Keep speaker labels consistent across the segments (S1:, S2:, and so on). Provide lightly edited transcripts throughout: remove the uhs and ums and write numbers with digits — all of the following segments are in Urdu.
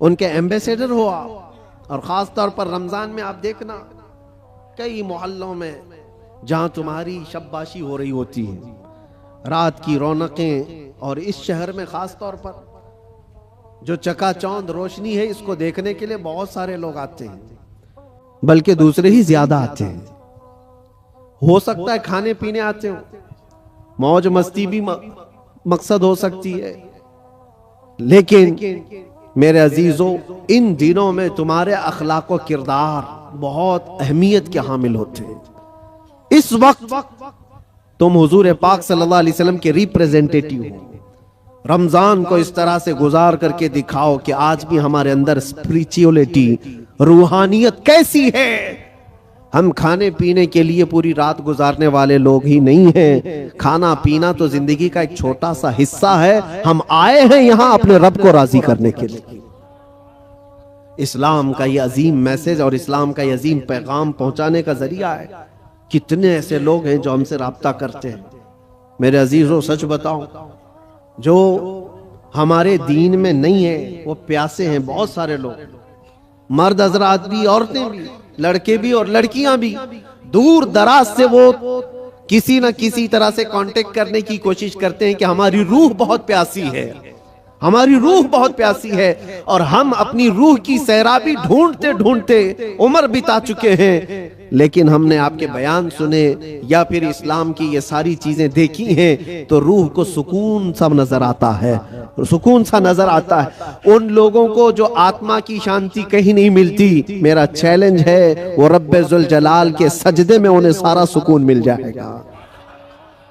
S1: ان کے ایمبیسیڈر ہو آپ. اور خاص طور پر رمضان میں آپ دیکھنا کئی محلوں میں جہاں تمہاری شباشی ہو رہی ہوتی ہے، رات کی رونقیں، اور اس شہر میں خاص طور پر جو چکا چوند روشنی ہے اس کو دیکھنے کے لیے بہت سارے لوگ آتے ہیں، بلکہ دوسرے ہی زیادہ آتے ہیں. ہو سکتا ہے کھانے پینے آتے ہوں، موج مستی بھی مقصد ہو سکتی ہے، لیکن میرے عزیزو ان دنوں میں تمہارے اخلاق و کردار بہت اہمیت کے حامل ہوتے ہیں. اس وقت تم حضور پاک صلی اللہ علیہ وسلم کے ریپریزنٹیٹیو ہو. رمضان کو اس طرح سے گزار کر کے دکھاؤ کہ آج بھی ہمارے اندر اسپریچولیٹی، روحانیت کیسی ہے. ہم کھانے پینے کے لیے پوری رات گزارنے والے لوگ ہی نہیں ہیں. کھانا پینا تو زندگی کا ایک چھوٹا سا حصہ ہے. ہم آئے ہیں یہاں اپنے رب کو راضی کرنے کے لیے. اسلام کا یہ عظیم میسج اور اسلام کا یہ عظیم پیغام پہنچانے کا ذریعہ ہے. کتنے ایسے لوگ ہیں جو ہم سے رابطہ کرتے ہیں. میرے عزیزوں سچ بتاؤں، جو ہمارے دین میں نہیں ہیں وہ پیاسے ہیں. بہت سارے لوگ، مرد حضرات بھی، عورتیں بھی، لڑکے بھی اور لڑکیاں بھی، دور دراز سے وہ کسی نہ کسی طرح سے کانٹیکٹ کرنے کی کوشش کرتے ہیں کہ ہماری روح بہت پیاسی ہے، ہماری روح بہت پیاسی ہے. اور ہم اپنی روح کی سیرابی ڈھونڈتے ڈھونڈتے عمر بتا چکے ہیں، لیکن ہم نے آپ کے بیان سنے یا پھر اسلام کی یہ ساری چیزیں دیکھی ہیں تو روح کو سکون سا نظر آتا ہے، سکون سا نظر آتا ہے. ان لوگوں کو جو آتما کی شانتی کہیں نہیں ملتی، میرا چیلنج ہے وہ رب ذوالجلال کے سجدے میں انہیں سارا سکون مل جائے گا.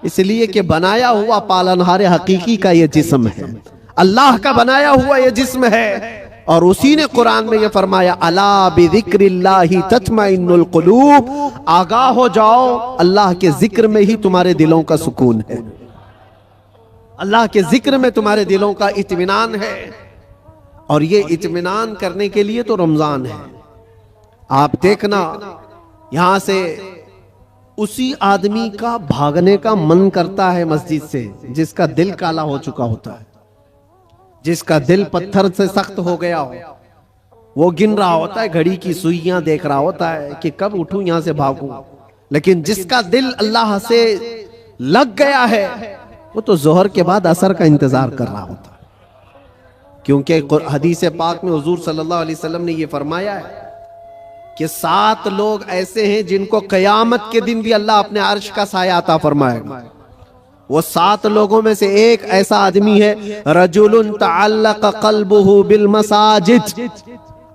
S1: اس لیے کہ بنایا ہوا پالنہار حقیقی کا یہ جسم ہے، اللہ کا بنایا ہوا یہ جسم ہے. اور اسی نے قرآن میں یہ فرمایا الا بذکر اللہ تطمئن القلوب، آگاہ ہو جاؤ اللہ کے ذکر میں ہی تمہارے دلوں کا سکون ہے، اللہ کے ذکر میں تمہارے دلوں کا اطمینان ہے. اور یہ اطمینان کرنے کے لیے تو رمضان ہے. آپ دیکھنا یہاں سے اسی آدمی کا بھاگنے کا من کرتا ہے مسجد سے جس کا دل کالا ہو چکا ہوتا ہے، جس کا دل پتھر سے سخت ہو گیا ہو. وہ گن رہا ہوتا ہے، گھڑی کی سوئیاں دیکھ رہا ہوتا ہے کہ کب اٹھوں یہاں سے بھاگوں. لیکن جس کا دل اللہ سے لگ گیا ہے وہ تو ظہر کے بعد عصر کا انتظار کر رہا ہوتا ہے. کیونکہ حدیث پاک میں حضور صلی اللہ علیہ وسلم نے یہ فرمایا ہے کہ 7 لوگ ایسے ہیں جن کو قیامت کے دن بھی اللہ اپنے عرش کا سایہ عطا فرمائے گا. وہ 7 لوگوں میں سے ایک ایسا آدمی ہے رجل تعلق قلبہ بالمساجد،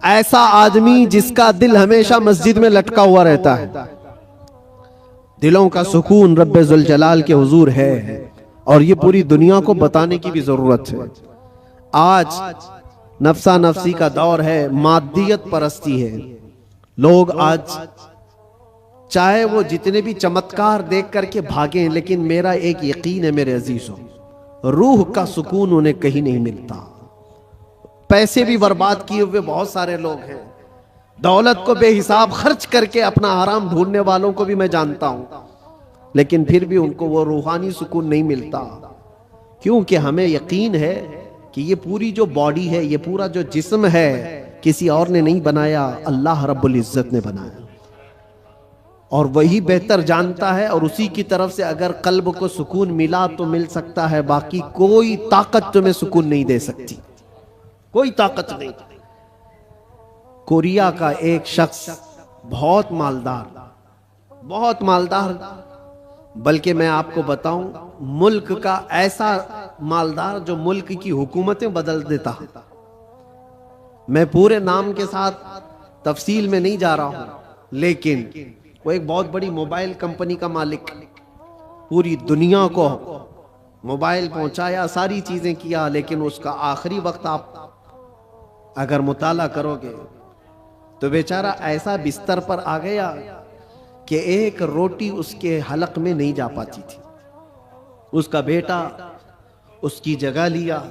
S1: ایسا آدمی جس کا دل ہمیشہ مسجد میں لٹکا ہوا رہتا ہے. دلوں کا سکون رب ذوالجلال کے حضور ہے، اور یہ پوری دنیا کو بتانے کی بھی ضرورت ہے. آج نفسا نفسی کا دور ہے، مادیت پرستی ہے. لوگ آج چاہے وہ جتنے بھی چمتکار دیکھ کر کے بھاگیں، لیکن میرا ایک یقین ہے میرے عزیزوں، روح کا سکون انہیں کہیں نہیں ملتا. پیسے بھی برباد کیے ہوئے بہت سارے لوگ ہیں، دولت کو بے حساب خرچ کر کے اپنا آرام ڈھونڈنے والوں کو بھی میں جانتا ہوں، لیکن پھر بھی ان کو وہ روحانی سکون نہیں ملتا. کیونکہ ہمیں یقین ہے کہ یہ پوری جو باڈی ہے، یہ پورا جو جسم ہے، کسی اور نے نہیں بنایا، اللہ رب العزت نے بنایا. اور وہی بہتر جانتا ہے، اور اسی کی طرف سے اگر قلب کو سکون ملا تو مل سکتا ہے، باقی کوئی طاقت تمہیں سکون نہیں دے سکتی، کوئی طاقت نہیں. کوریا کا ایک شخص بہت مالدار، بلکہ میں آپ کو بتاؤں ملک کا ایسا مالدار جو ملک کی حکومتیں بدل دیتا. میں پورے نام کے ساتھ تفصیل میں نہیں جا رہا ہوں، لیکن وہ ایک بہت بڑی موبائل کمپنی کا مالک، پوری دنیا کو موبائل پہنچایا، ساری چیزیں کیا، لیکن اس کا آخری وقت آپ اگر مطالعہ کرو گے تو بیچارہ ایسا بستر پر آ گیا کہ ایک روٹی اس کے حلق میں نہیں جا پاتی تھی. اس کا بیٹا اس کی جگہ لیا،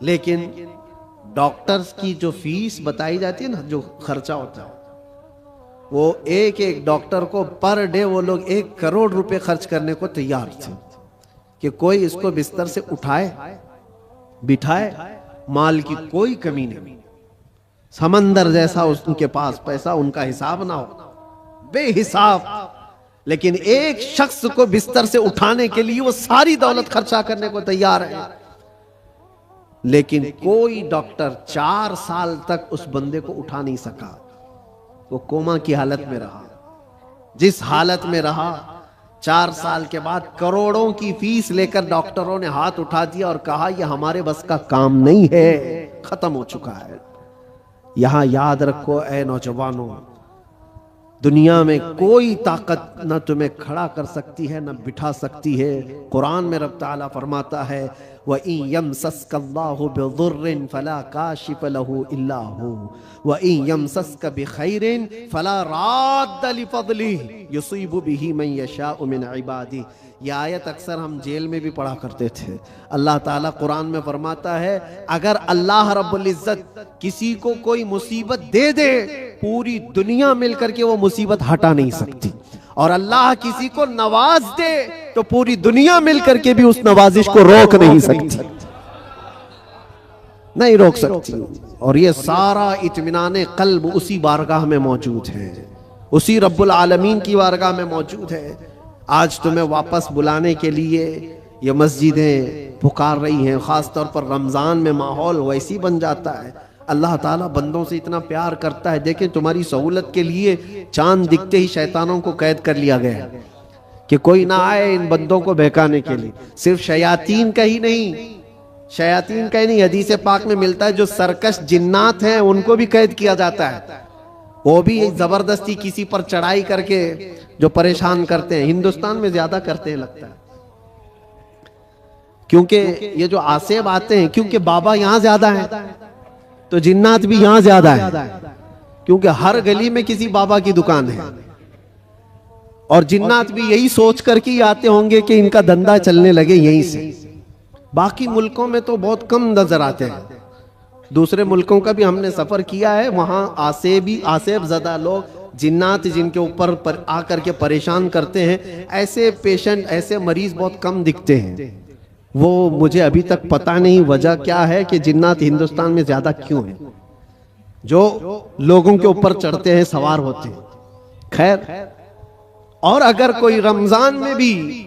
S1: لیکن ڈاکٹرز کی جو فیس بتائی جاتی ہے نا، جو خرچہ ہوتا ہے، وہ ایک ڈاکٹر کو پر ڈے وہ لوگ 1 کروڑ روپے خرچ کرنے کو تیار تھے کہ کوئی اس کو بستر سے اٹھائے بٹھائے، مال کی کوئی کمی نہیں. سمندر جیسا ان کے پاس پیسہ، ان کا حساب نہ ہو، بے حساب، لیکن ایک شخص کو بستر سے اٹھانے کے لیے وہ ساری دولت خرچہ کرنے کو تیار ہے۔ لیکن کوئی ڈاکٹر 4 سال تک اس بندے کو اٹھا نہیں سکا، وہ کوما کی حالت میں رہا۔ جس حالت میں رہا، 4 سال کے بعد کروڑوں کی فیس لے کر ڈاکٹروں نے ہاتھ اٹھا دیا اور کہا یہ ہمارے بس کا کام نہیں ہے، ختم ہو چکا ہے۔ یہاں یاد رکھو اے نوجوانوں، دنیا میں کوئی طاقت نہ تمہیں کھڑا کر سکتی ہے نہ بٹھا سکتی ہے۔ قرآن میں رب تعالیٰ فرماتا ہے وَإِن يَمْسَسْكَ اللَّهُ بِضُرٍّ فَلَا كَاشِفَ لَهُ إِلَّا هُوَ وَإِن يَمْسَسْكَ بِخَيْرٍ فَلَا رَادَّ لِفَضْلِهِ يُصِيبُ بِهِ مَن يَشَاءُ مِنْ عِبَادِهِ۔ یہ آیت اکثر ہم جیل میں بھی پڑھا کرتے تھے۔ اللہ تعالیٰ قرآن میں فرماتا ہے اگر اللہ رب العزت کسی کو کوئی مصیبت دے دے، پوری دنیا مل کر کے وہ مصیبت ہٹا نہیں سکتی، اور اللہ کسی کو نواز دے تو پوری دنیا مل کر کے بھی اس نوازش کو روک نہیں سکتی، نہیں روک سکتی۔ اور یہ سارا اطمینان قلب اسی بارگاہ میں موجود ہے، اسی رب العالمین کی بارگاہ میں موجود ہے۔ آج تمہیں واپس بلانے کے لیے یہ مسجدیں پکار رہی ہیں، خاص طور پر رمضان میں ماحول ویسی بن جاتا ہے۔ اللہ تعالیٰ بندوں سے اتنا پیار کرتا ہے۔ دیکھیں تمہاری سہولت کے لیے چاند دکھتے ہی شیطانوں کو قید کر لیا گیا کہ کوئی نہ آئے ان بندوں کو بہکانے کے لیے۔ صرف شیاطین کا ہی نہیں، حدیث پاک میں ملتا ہے جو سرکش جنات ہیں ان کو بھی قید کیا جاتا ہے، وہ بھی زبردستی کسی پر چڑھائی کر کے جو پریشان کرتے ہیں۔ ہندوستان میں زیادہ کرتے ہیں لگتا ہے، کیونکہ یہ جو آسیب آتے ہیں، کیونکہ بابا یہاں زیادہ ہیں تو جنات بھی یہاں زیادہ ہیں، کیونکہ ہر گلی میں کسی بابا کی دکان ہے، اور جنات بھی یہی سوچ کر کے آتے ہوں گے کہ ان کا دھندا چلنے لگے یہیں سے۔ باقی ملکوں میں تو بہت کم نظر آتے ہیں، دوسرے ملکوں کا بھی ہم نے سفر کیا ہے، وہاں آسیب زدہ لوگ، جنات جن کے اوپر آ کر کے پریشان کرتے ہیں، ایسے پیشنٹ، ایسے مریض بہت کم دکھتے ہیں۔ وہ مجھے ابھی تک پتہ نہیں وجہ کیا ہے کہ جنات ہندوستان میں زیادہ کیوں ہیں، جو لوگوں کے اوپر چڑھتے ہیں، سوار ہوتے ہیں۔ خیر، اور اگر کوئی رمضان میں بھی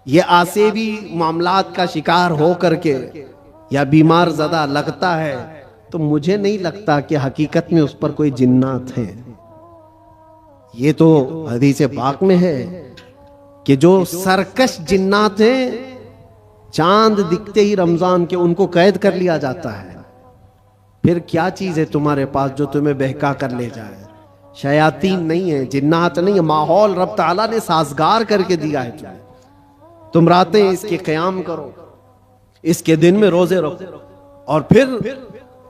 S1: یہ آسیبی معاملات کا شکار ہو کر کے یا بیمار زدہ لگتا ہے تو مجھے نہیں لگتا کہ حقیقت میں اس پر کوئی جنات ہیں۔ یہ تو حدیث پاک میں ہے کہ جو سرکش جنات ہیں، چاند دکھتے ہی رمضان کے ان کو قید کر لیا جاتا ہے۔ پھر کیا چیز ہے تمہارے پاس جو تمہیں بہکا کر لے جائے؟ شیاطین نہیں ہے، جنات نہیں ہے، ماحول رب تعالیٰ نے سازگار کر کے دیا ہے تمہیں۔ تم راتیں اس کے قیام کرو، اس کے دن میں روزے رکھو، اور پھر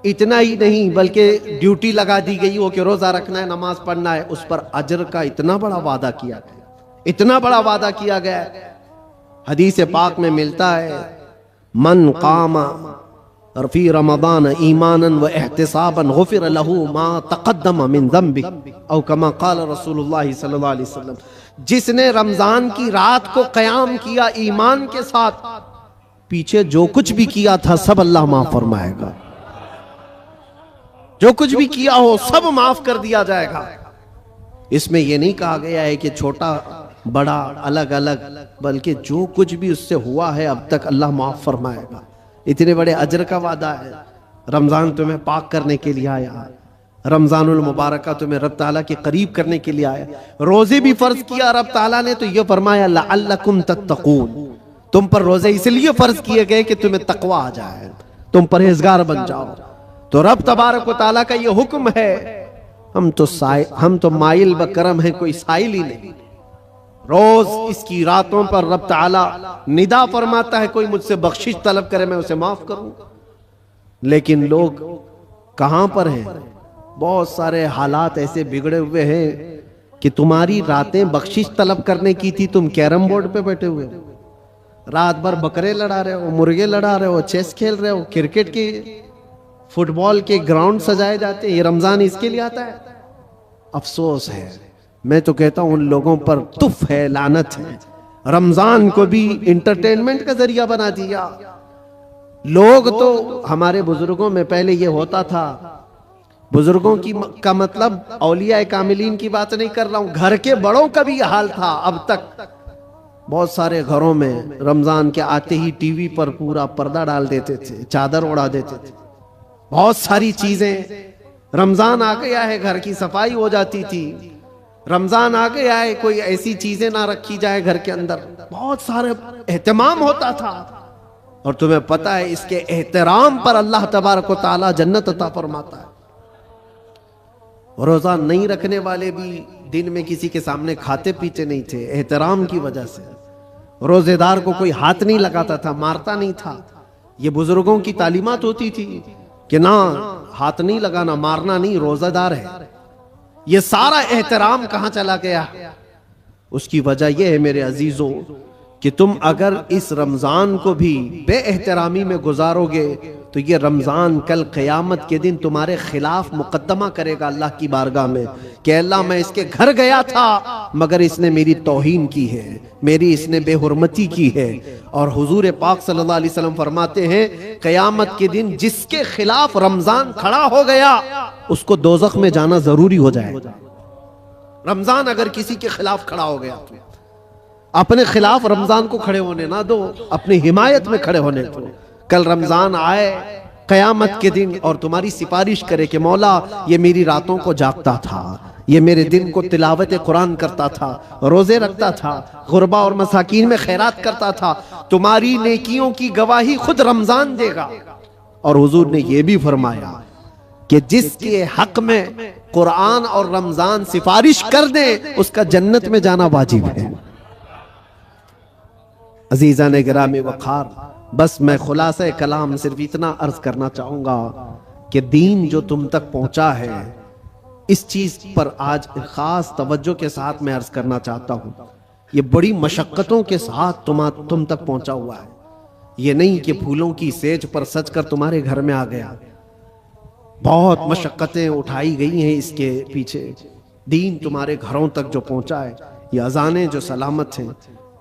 S1: اتنا ہی نہیں بلکہ ڈیوٹی لگا دی گئی ہو کہ روزہ رکھنا ہے، نماز پڑھنا ہے، اس پر اجر کا اتنا بڑا وعدہ کیا گیا، اتنا بڑا وعدہ کیا گیا ہے۔ حدیث پاک میں ملتا ہے من قام فی رمضان ایمانا و احتسابا غفر له ما تقدم من ذنبه، او کما قال رسول اللہ صلی اللہ علیہ وسلم، جس نے رمضان کی رات کو قیام کیا ایمان کے ساتھ، پیچھے جو کچھ بھی کیا تھا سب اللہ معاف فرمائے گا، جو کچھ بھی کیا ہو سب معاف کر دیا جائے گا۔ اس میں یہ نہیں کہا گیا ہے کہ چھوٹا بڑا الگ الگ، بلکہ جو کچھ بھی اس سے ہوا ہے اب تک اللہ معاف فرمائے گا۔ اتنے بڑے اجر کا وعدہ ہے۔ رمضان تمہیں پاک کرنے کے لیے آیا، رمضان المبارکہ تمہیں رب تعالیٰ کے قریب کرنے کے لیے آیا۔ روزے بھی فرض کیا رب تعالیٰ نے تو یہ فرمایا لعلکم تتقون، تم پر روزے اس لیے فرض کیے گئے کہ تمہیں تقوی آ جائے، تم پرہیزگار بن جاؤ۔ تو رب تبارک و تعالیٰ کا یہ حکم ہے، ہم تو مائل بکرم ہیں، کوئی سائل ہی نہیں۔ روز اس کی راتوں پر رب تعالیٰ ندا فرماتا ہے کوئی مجھ سے بخشش طلب کرے میں اسے معاف کروں، لیکن لوگ کہاں پر ہیں؟ بہت سارے حالات ایسے بگڑے ہوئے ہیں کہ تمہاری راتیں بخشش طلب کرنے کی تھی، تم کیرم بورڈ پہ بیٹھے ہوئے، رات بھر بکرے لڑا رہے ہو، مرغے لڑا رہے ہو، چیس کھیل رہے ہو، کرکٹ کے فٹ بال کے گراؤنڈ سجائے جاتے ہیں۔ یہ رمضان اس کے لیے آتا ہے؟ افسوس ہے، میں تو کہتا ہوں ان لوگوں پر تف ہے، لعنت ہے۔ رمضان کو بھی انٹرٹینمنٹ کا ذریعہ بنا دیا۔ لوگ تو ہمارے بزرگوں میں پہلے یہ ہوتا تھا بزرگوں کا مطلب اولیاء کاملین کی بات نہیں کر رہا ہوں، گھر کے بڑوں کا بھی یہ حال تھا اب تک۔ بہت سارے گھروں میں رمضان کے آتے ہی ٹی وی پر پورا پردہ ڈال دیتے تھے، چادر اڑا دیتے تھے، بہت ساری چیزیں۔ رمضان آ گیا ہے، گھر کی صفائی ہو جاتی تھی، رمضان آ گیا ہے، کوئی ایسی چیزیں نہ رکھی جائے گھر کے اندر، بہت سارے اہتمام ہوتا تھا۔ اور تمہیں پتہ ہے اس کے احترام پر اللہ تبارک و تعالی جنت عطا فرماتا ہے۔ روزہ نہیں رکھنے والے بھی دن میں کسی کے سامنے کھاتے پیتے نہیں تھے، احترام کی وجہ سے۔ روزے دار کو کوئی ہاتھ نہیں لگاتا تھا، مارتا نہیں تھا۔ یہ بزرگوں کی تعلیمات ہوتی تھی کہ نہ ہاتھ نہیں لگانا، مارنا نہیں، روزہ دار ہے۔ یہ سارا احترام کہاں چلا گیا؟ اس کی وجہ یہ ہے میرے عزیزوں کہ تم اگر اس رمضان کو بھی بے احترامی میں گزارو گے تو یہ رمضان کل قیامت کے دن تمہارے خلاف مقدمہ کرے گا اللہ کی بارگاہ میں کہ اللہ میں اس کے گھر گیا تھا مگر اس نے میری توہین کی ہے، میری اس نے بے حرمتی کی ہے۔ اور حضور پاک صلی اللہ علیہ وسلم فرماتے ہیں قیامت کے دن جس کے خلاف رمضان کھڑا ہو گیا اس کو دوزخ میں جانا ضروری ہو جائے گا۔ رمضان اگر کسی کے خلاف کھڑا ہو گیا تو اپنے خلاف رمضان کو کھڑے ہونے نہ دو، اپنی حمایت میں کھڑے ہونے دو۔ کل رمضان آئے قیامت کے دن اور تمہاری سفارش کرے کہ مولا یہ میری راتوں کو جاگتا تھا، یہ میرے دن کو تلاوت قرآن کرتا تھا، روزے رکھتا تھا، غربا اور مساکین میں خیرات کرتا تھا، تمہاری نیکیوں کی گواہی خود رمضان دے گا۔ اور حضور نے یہ بھی فرمایا کہ جس کے حق میں قرآن اور رمضان سفارش کر دیں اس کا جنت میں جانا واجب ہے۔ عزیزان گرامی وقار، بس میں خلاصہ کلام صرف اتنا عرض کرنا چاہوں گا کہ دین جو تم تک پہنچا ہے اس چیز پر آج خاص توجہ کے ساتھ میں عرض کرنا چاہتا ہوں۔ یہ بڑی مشقتوں کے ساتھ تم تک پہنچا ہوا ہے، یہ نہیں کہ پھولوں کی سیج پر سج کر تمہارے گھر میں آ گیا۔ بہت مشقتیں اٹھائی گئی ہیں اس کے پیچھے، دین تمہارے گھروں تک جو پہنچا ہے، یہ اذانیں جو سلامت ہیں،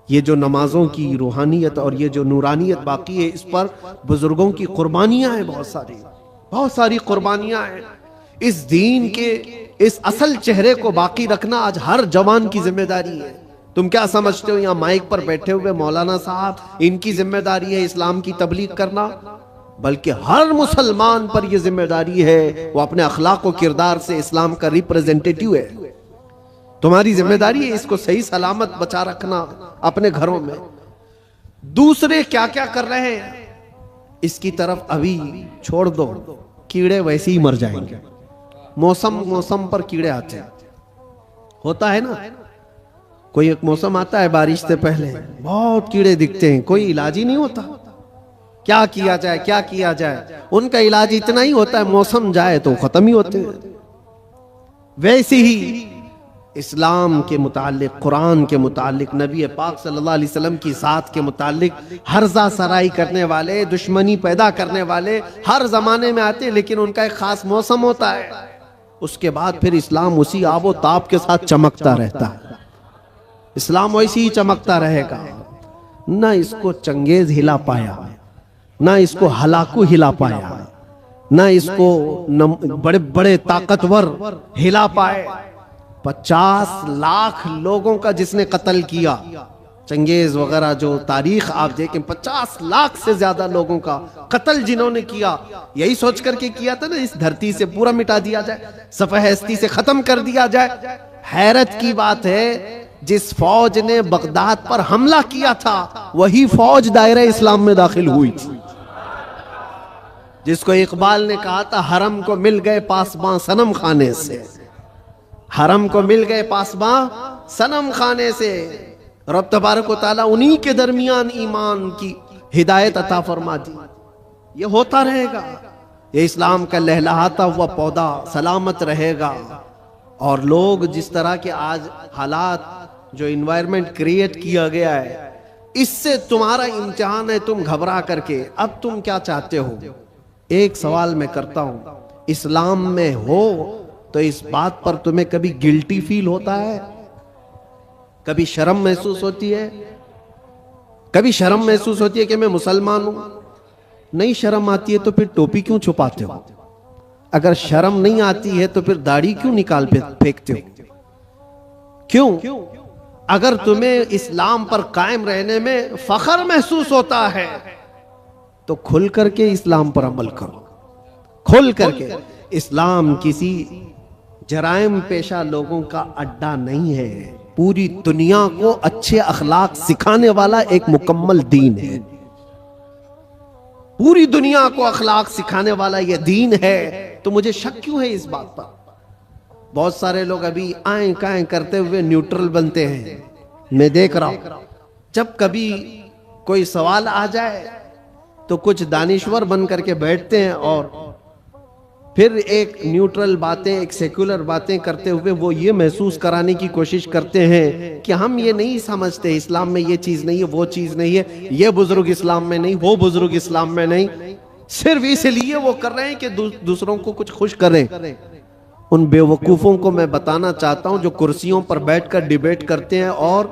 S1: یہ جو نمازوں کی روحانیت اور یہ جو نورانیت باقی ہے، اس پر بزرگوں کی قربانیاں ہیں، بہت ساری قربانیاں ہیں۔ اس دین کے اس اصل چہرے کو باقی رکھنا آج ہر جوان کی ذمہ داری ہے۔ تم کیا سمجھتے ہو یہاں مائک پر بیٹھے ہوئے مولانا صاحب ان کی ذمہ داری ہے اسلام کی تبلیغ کرنا؟ بلکہ ہر مسلمان پر یہ ذمہ داری ہے وہ اپنے اخلاق و کردار سے اسلام کا ریپریزنٹیٹیو ہے۔ تمہاری ذمہ داری ہے اس کو صحیح سلامت بچا رکھنا اپنے گھروں میں۔ دوسرے کیا کیا کر رہے ہیں اس کی طرف ابھی چھوڑ دو، کیڑے ویسے ہی مر جائیں گے۔ موسم پر کیڑے آتے ہیں، ہوتا ہے نا، کوئی ایک موسم آتا ہے بارش سے پہلے بہت کیڑے دکھتے ہیں، کوئی علاج ہی نہیں ہوتا۔ کیا کیا جائے ان کا علاج اتنا ہی ہوتا ہے موسم جائے تو ختم ہی ہوتے ہیں۔ ویسے ہی اسلام کے متعلق، قرآن کے متعلق، نبی پاک صلی اللہ علیہ وسلم کی ذات کے متعلق ہرزہ سرائی کرنے والے، دشمنی پیدا کرنے والے ہر زمانے میں آتے ہیں، لیکن ان کا ایک خاص موسم ہوتا ہے، اس کے بعد پھر اسلام اسی آب و تاب کے ساتھ چمکتا رہتا ہے۔ اسلام ویسے ہی چمکتا رہے گا، نہ اس کو چنگیز ہلا پایا، نہ اس کو ہلاکو ہلا پایا، نہ اس کو بڑے بڑے طاقتور ہلا پائے۔ 50 لاکھ لوگوں کا جس نے قتل کیا، چنگیز وغیرہ جو تاریخ آپ دیکھیں، 50 لاکھ سے زیادہ لوگوں کا قتل جنہوں نے کیا، یہی سوچ کر کے کیا تھا نا اس دھرتی سے پورا مٹا دیا جائے، صفحہ ہستی سے ختم کر دیا جائے۔ حیرت کی بات ہے جس فوج نے بغداد پر حملہ کیا تھا وہی فوج دائرہ اسلام میں داخل ہوئی تھی، جس کو اقبال نے کہا تھا حرم کو مل گئے پاسباں صنم خانے سے، حرم کو مل گئے پاسباں صنم خانے سے۔ رب تبارک و تعالیٰ انہی کے درمیان ایمان کی ہدایت عطا فرما دی۔ یہ ہوتا رہے گا، یہ اسلام کا لہلہاتا ہوا پودا سلامت رہے گا۔ اور لوگ جس طرح کے آج حالات جو انوائرمنٹ کریٹ کیا گیا ہے، اس سے تمہارا امتحان ہے، تم گھبرا کر کے اب تم کیا چاہتے ہو؟ ایک سوال میں کرتا ہوں، اسلام میں ہو تو اس بات پر تمہیں کبھی گلٹی فیل ہوتا ہے؟ کبھی شرم محسوس ہوتی ہے؟ کبھی شرم محسوس ہوتی ہے کہ میں مسلمان ہوں؟ نہیں شرم آتی ہے تو پھر ٹوپی کیوں چھپاتے ہو؟ اگر شرم نہیں آتی ہے تو پھر داڑھی کیوں نکال پھینکتے ہو؟ کیوں؟ اگر تمہیں اسلام پر قائم رہنے میں فخر محسوس ہوتا ہے تو کھل کر کے اسلام پر عمل کرو، کھل کر کے۔ اسلام کسی جرائم پیشہ لوگوں کا اڈا نہیں ہے، پوری دنیا کو اچھے اخلاق سکھانے والا ایک مکمل دین ہے، پوری دنیا کو اخلاق سکھانے والا یہ دین ہے۔ تو مجھے شک کیوں ہے اس بات پر؟ بہت سارے لوگ ابھی آئیں کائیں کرتے ہوئے نیوٹرل بنتے ہیں۔ میں دیکھ رہا ہوں جب کبھی کوئی سوال آ جائے تو کچھ دانشور بن کر کے بیٹھتے ہیں اور پھر ایک نیوٹرل باتیں، ایک سیکولر باتیں کرتے ہوئے وہ یہ محسوس کرانے کی کوشش کرتے ہیں کہ ہم یہ نہیں سمجھتے، اسلام میں یہ چیز نہیں ہے، وہ چیز نہیں ہے، یہ بزرگ اسلام میں نہیں، وہ بزرگ اسلام میں نہیں، صرف اس لیے وہ کر رہے ہیں کہ دوسروں کو کچھ خوش کریں۔ ان بے وقوفوں کو میں بتانا چاہتا ہوں جو کرسیوں پر بیٹھ کر ڈیبیٹ کرتے ہیں اور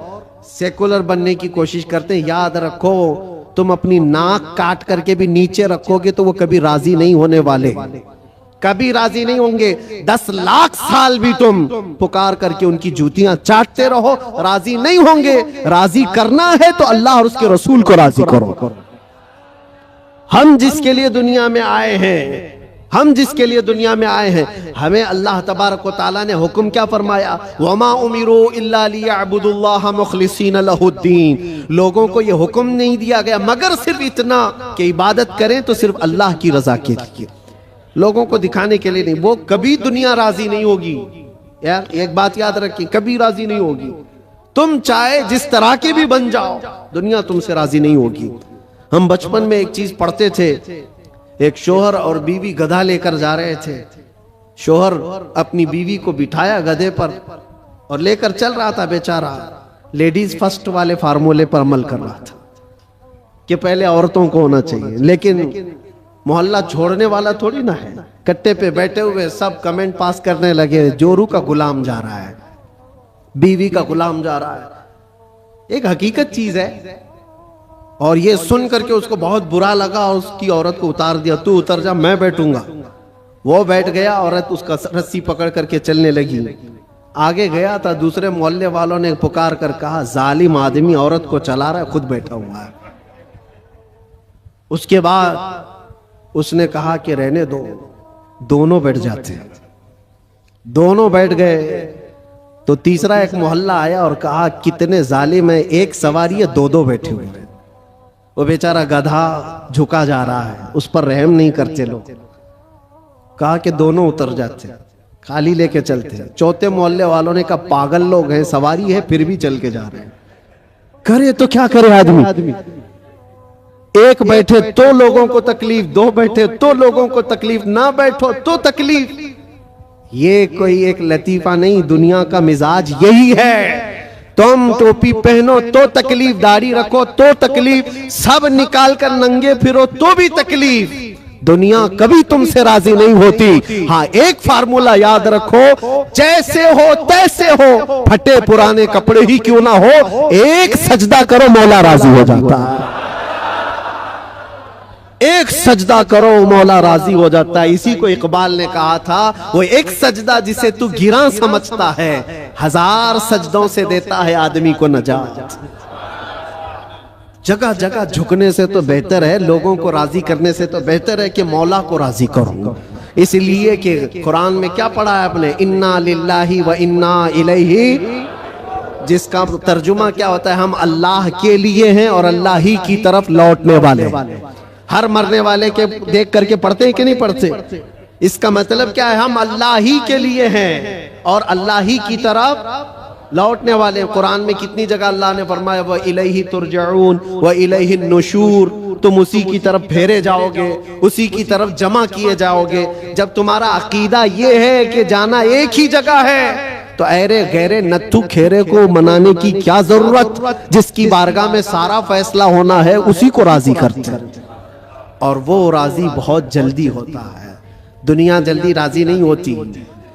S1: سیکولر بننے کی کوشش کرتے ہیں، یاد رکھو تم اپنی ناک کاٹ کر کے بھی نیچے رکھو گے تو وہ کبھی راضی نہیں ہونے والے، کبھی راضی نہیں ہوں گے۔ 10 لاکھ سال بھی تم پکار کر کے ان کی جوتیاں چاٹتے رہو، راضی نہیں ہوں گے۔ راضی کرنا ہے تو اللہ اور اس کے رسول کو راضی کرو۔ ہم جس کے لیے دنیا میں آئے ہیں، ہم جس کے لیے دنیا میں آئے ہیں، ہمیں اللہ تبارک و تعالیٰ نے حکم کیا فرمایا؟ وَمَا أُمِرُوا إِلَّا لِيَعْبُدُوا اللَّهَ مُخْلِصِينَ لَهُ الدِّينَ۔ لوگوں کو یہ حکم نہیں دیا گیا مگر صرف اتنا کہ عبادت کریں تو صرف اللہ کی رضا کے لیے، لوگوں کو دکھانے کے لیے نہیں۔ وہ کبھی دنیا راضی نہیں ہوگی، یار ایک بات یاد رکھیں، کبھی راضی نہیں ہوگی۔ تم چاہے جس طرح کے بھی بن جاؤ، دنیا تم سے راضی نہیں ہوگی۔ ہم بچپن میں ایک چیز پڑھتے تھے، ایک شوہر اور بیوی گدھا لے کر جا رہے تھے، شوہر اپنی بیوی کو بٹھایا گدھے پر اور لے کر چل رہا تھا، بیچارہ لیڈیز فرسٹ والے فارمولے پر عمل کر رہا تھا کہ پہلے عورتوں کو ہونا چاہیے، لیکن محلہ چھوڑنے والا تھوڑی نہ ہے۔ کٹے پہ بیٹھے ہوئے سب کمنٹ پاس کرنے لگے، جورو کا غلام جا رہا ہے، بیوی کا غلام جا رہا ہے۔ ایک حقیقت چیز ہے، اور یہ سن کر کے اس کو بہت برا لگا اور اس کی عورت کو اتار دیا، تو اتر جا میں بیٹھوں گا۔ وہ بیٹھ گیا، عورت اس کا رسی پکڑ کر کے چلنے لگی۔ آگے گیا تھا، دوسرے محلے والوں نے پکار کر کہا ظالم آدمی عورت کو چلا رہا ہے، خود بیٹھا ہوا ہے۔ اس کے بعد اس نے کہا کہ رہنے دو، دونوں بیٹھ جاتے ہیں۔ دونوں بیٹھ گئے تو تیسرا ایک محلہ آیا اور کہا کتنے ظالم ہیں، ایک سواری ہے، دو بیٹھے ہوئے ہیں۔ وہ بیچارہ گدھا جھکا جا رہا ہے، اس پر رحم نہیں کرتے لوگ۔ کہا کہ دونوں اتر جاتے، خالی لے کے چلتے۔ چوتھے محلے والوں نے کہا پاگل لوگ ہیں، سواری ہے پھر بھی چل کے جا رہے ہیں، کرے تو کیا کرے آدمی؟ ایک بیٹھے تو لوگوں کو تکلیف، دو بیٹھے تو لوگوں کو تکلیف، نہ بیٹھو تو تکلیف۔ یہ کوئی ایک لطیفہ نہیں، دنیا کا مزاج یہی ہے۔ تم ٹوپی پہنو تو تکلیف، داڑھی رکھو تو تکلیف، سب نکال کر ننگے پھرو تو بھی تکلیف۔ دنیا کبھی تم سے راضی نہیں ہوتی۔ ہاں ایک فارمولا یاد رکھو، جیسے ہو تیسے ہو، پھٹے پرانے کپڑے ہی کیوں نہ ہو، ایک سجدہ کرو مولا راضی ہو جاتا ہے۔ ایک سجدہ کرو مولا راضی ہو جاتا ہے۔ اسی کو اقبال نے کہا تھا، وہ ایک سجدہ جسے تو گراں سمجھتا ہے، 1000 سجدوں سے دیتا ہے آدمی کو نجات۔ جگہ جگہ جھکنے سے تو بہتر ہے، لوگوں کو راضی کرنے سے تو بہتر ہے کہ مولا کو راضی کروں۔ اس لیے کہ قرآن میں کیا پڑھا ہے آپ نے؟ انا للہ و انا الیہ، جس کا ترجمہ کیا ہوتا ہے؟ ہم اللہ کے لیے ہیں اور اللہ ہی کی طرف لوٹنے والے۔ ہر مرنے والے کے دیکھ کر کے پڑھتے ہیں کہ نہیں پڑھتے؟ اس کا مطلب کیا ہے؟ ہم اللہ ہی کے لیے ہیں اور اللہ ہی کی طرف لوٹنے والے۔ قرآن میں کتنی جگہ اللہ نے فرمایا وَإِلَيْهِ تُرْجَعُونَ وَإِلَيْهِ النُّشُورُ، تم اسی کی طرف پھیرے جاؤ گے، اسی کی طرف جمع کیے جاؤ گے۔ جب تمہارا عقیدہ یہ ہے کہ جانا ایک ہی جگہ ہے تو ایرے غیرے نتھو کھیرے کو منانے کی کیا ضرورت؟ جس کی بارگاہ میں سارا فیصلہ ہونا ہے اسی کو راضی کرتے ہیں، اور وہ راضی بہت جلدی ہوتا ہے۔ دنیا جلدی راضی نہیں ہوتی۔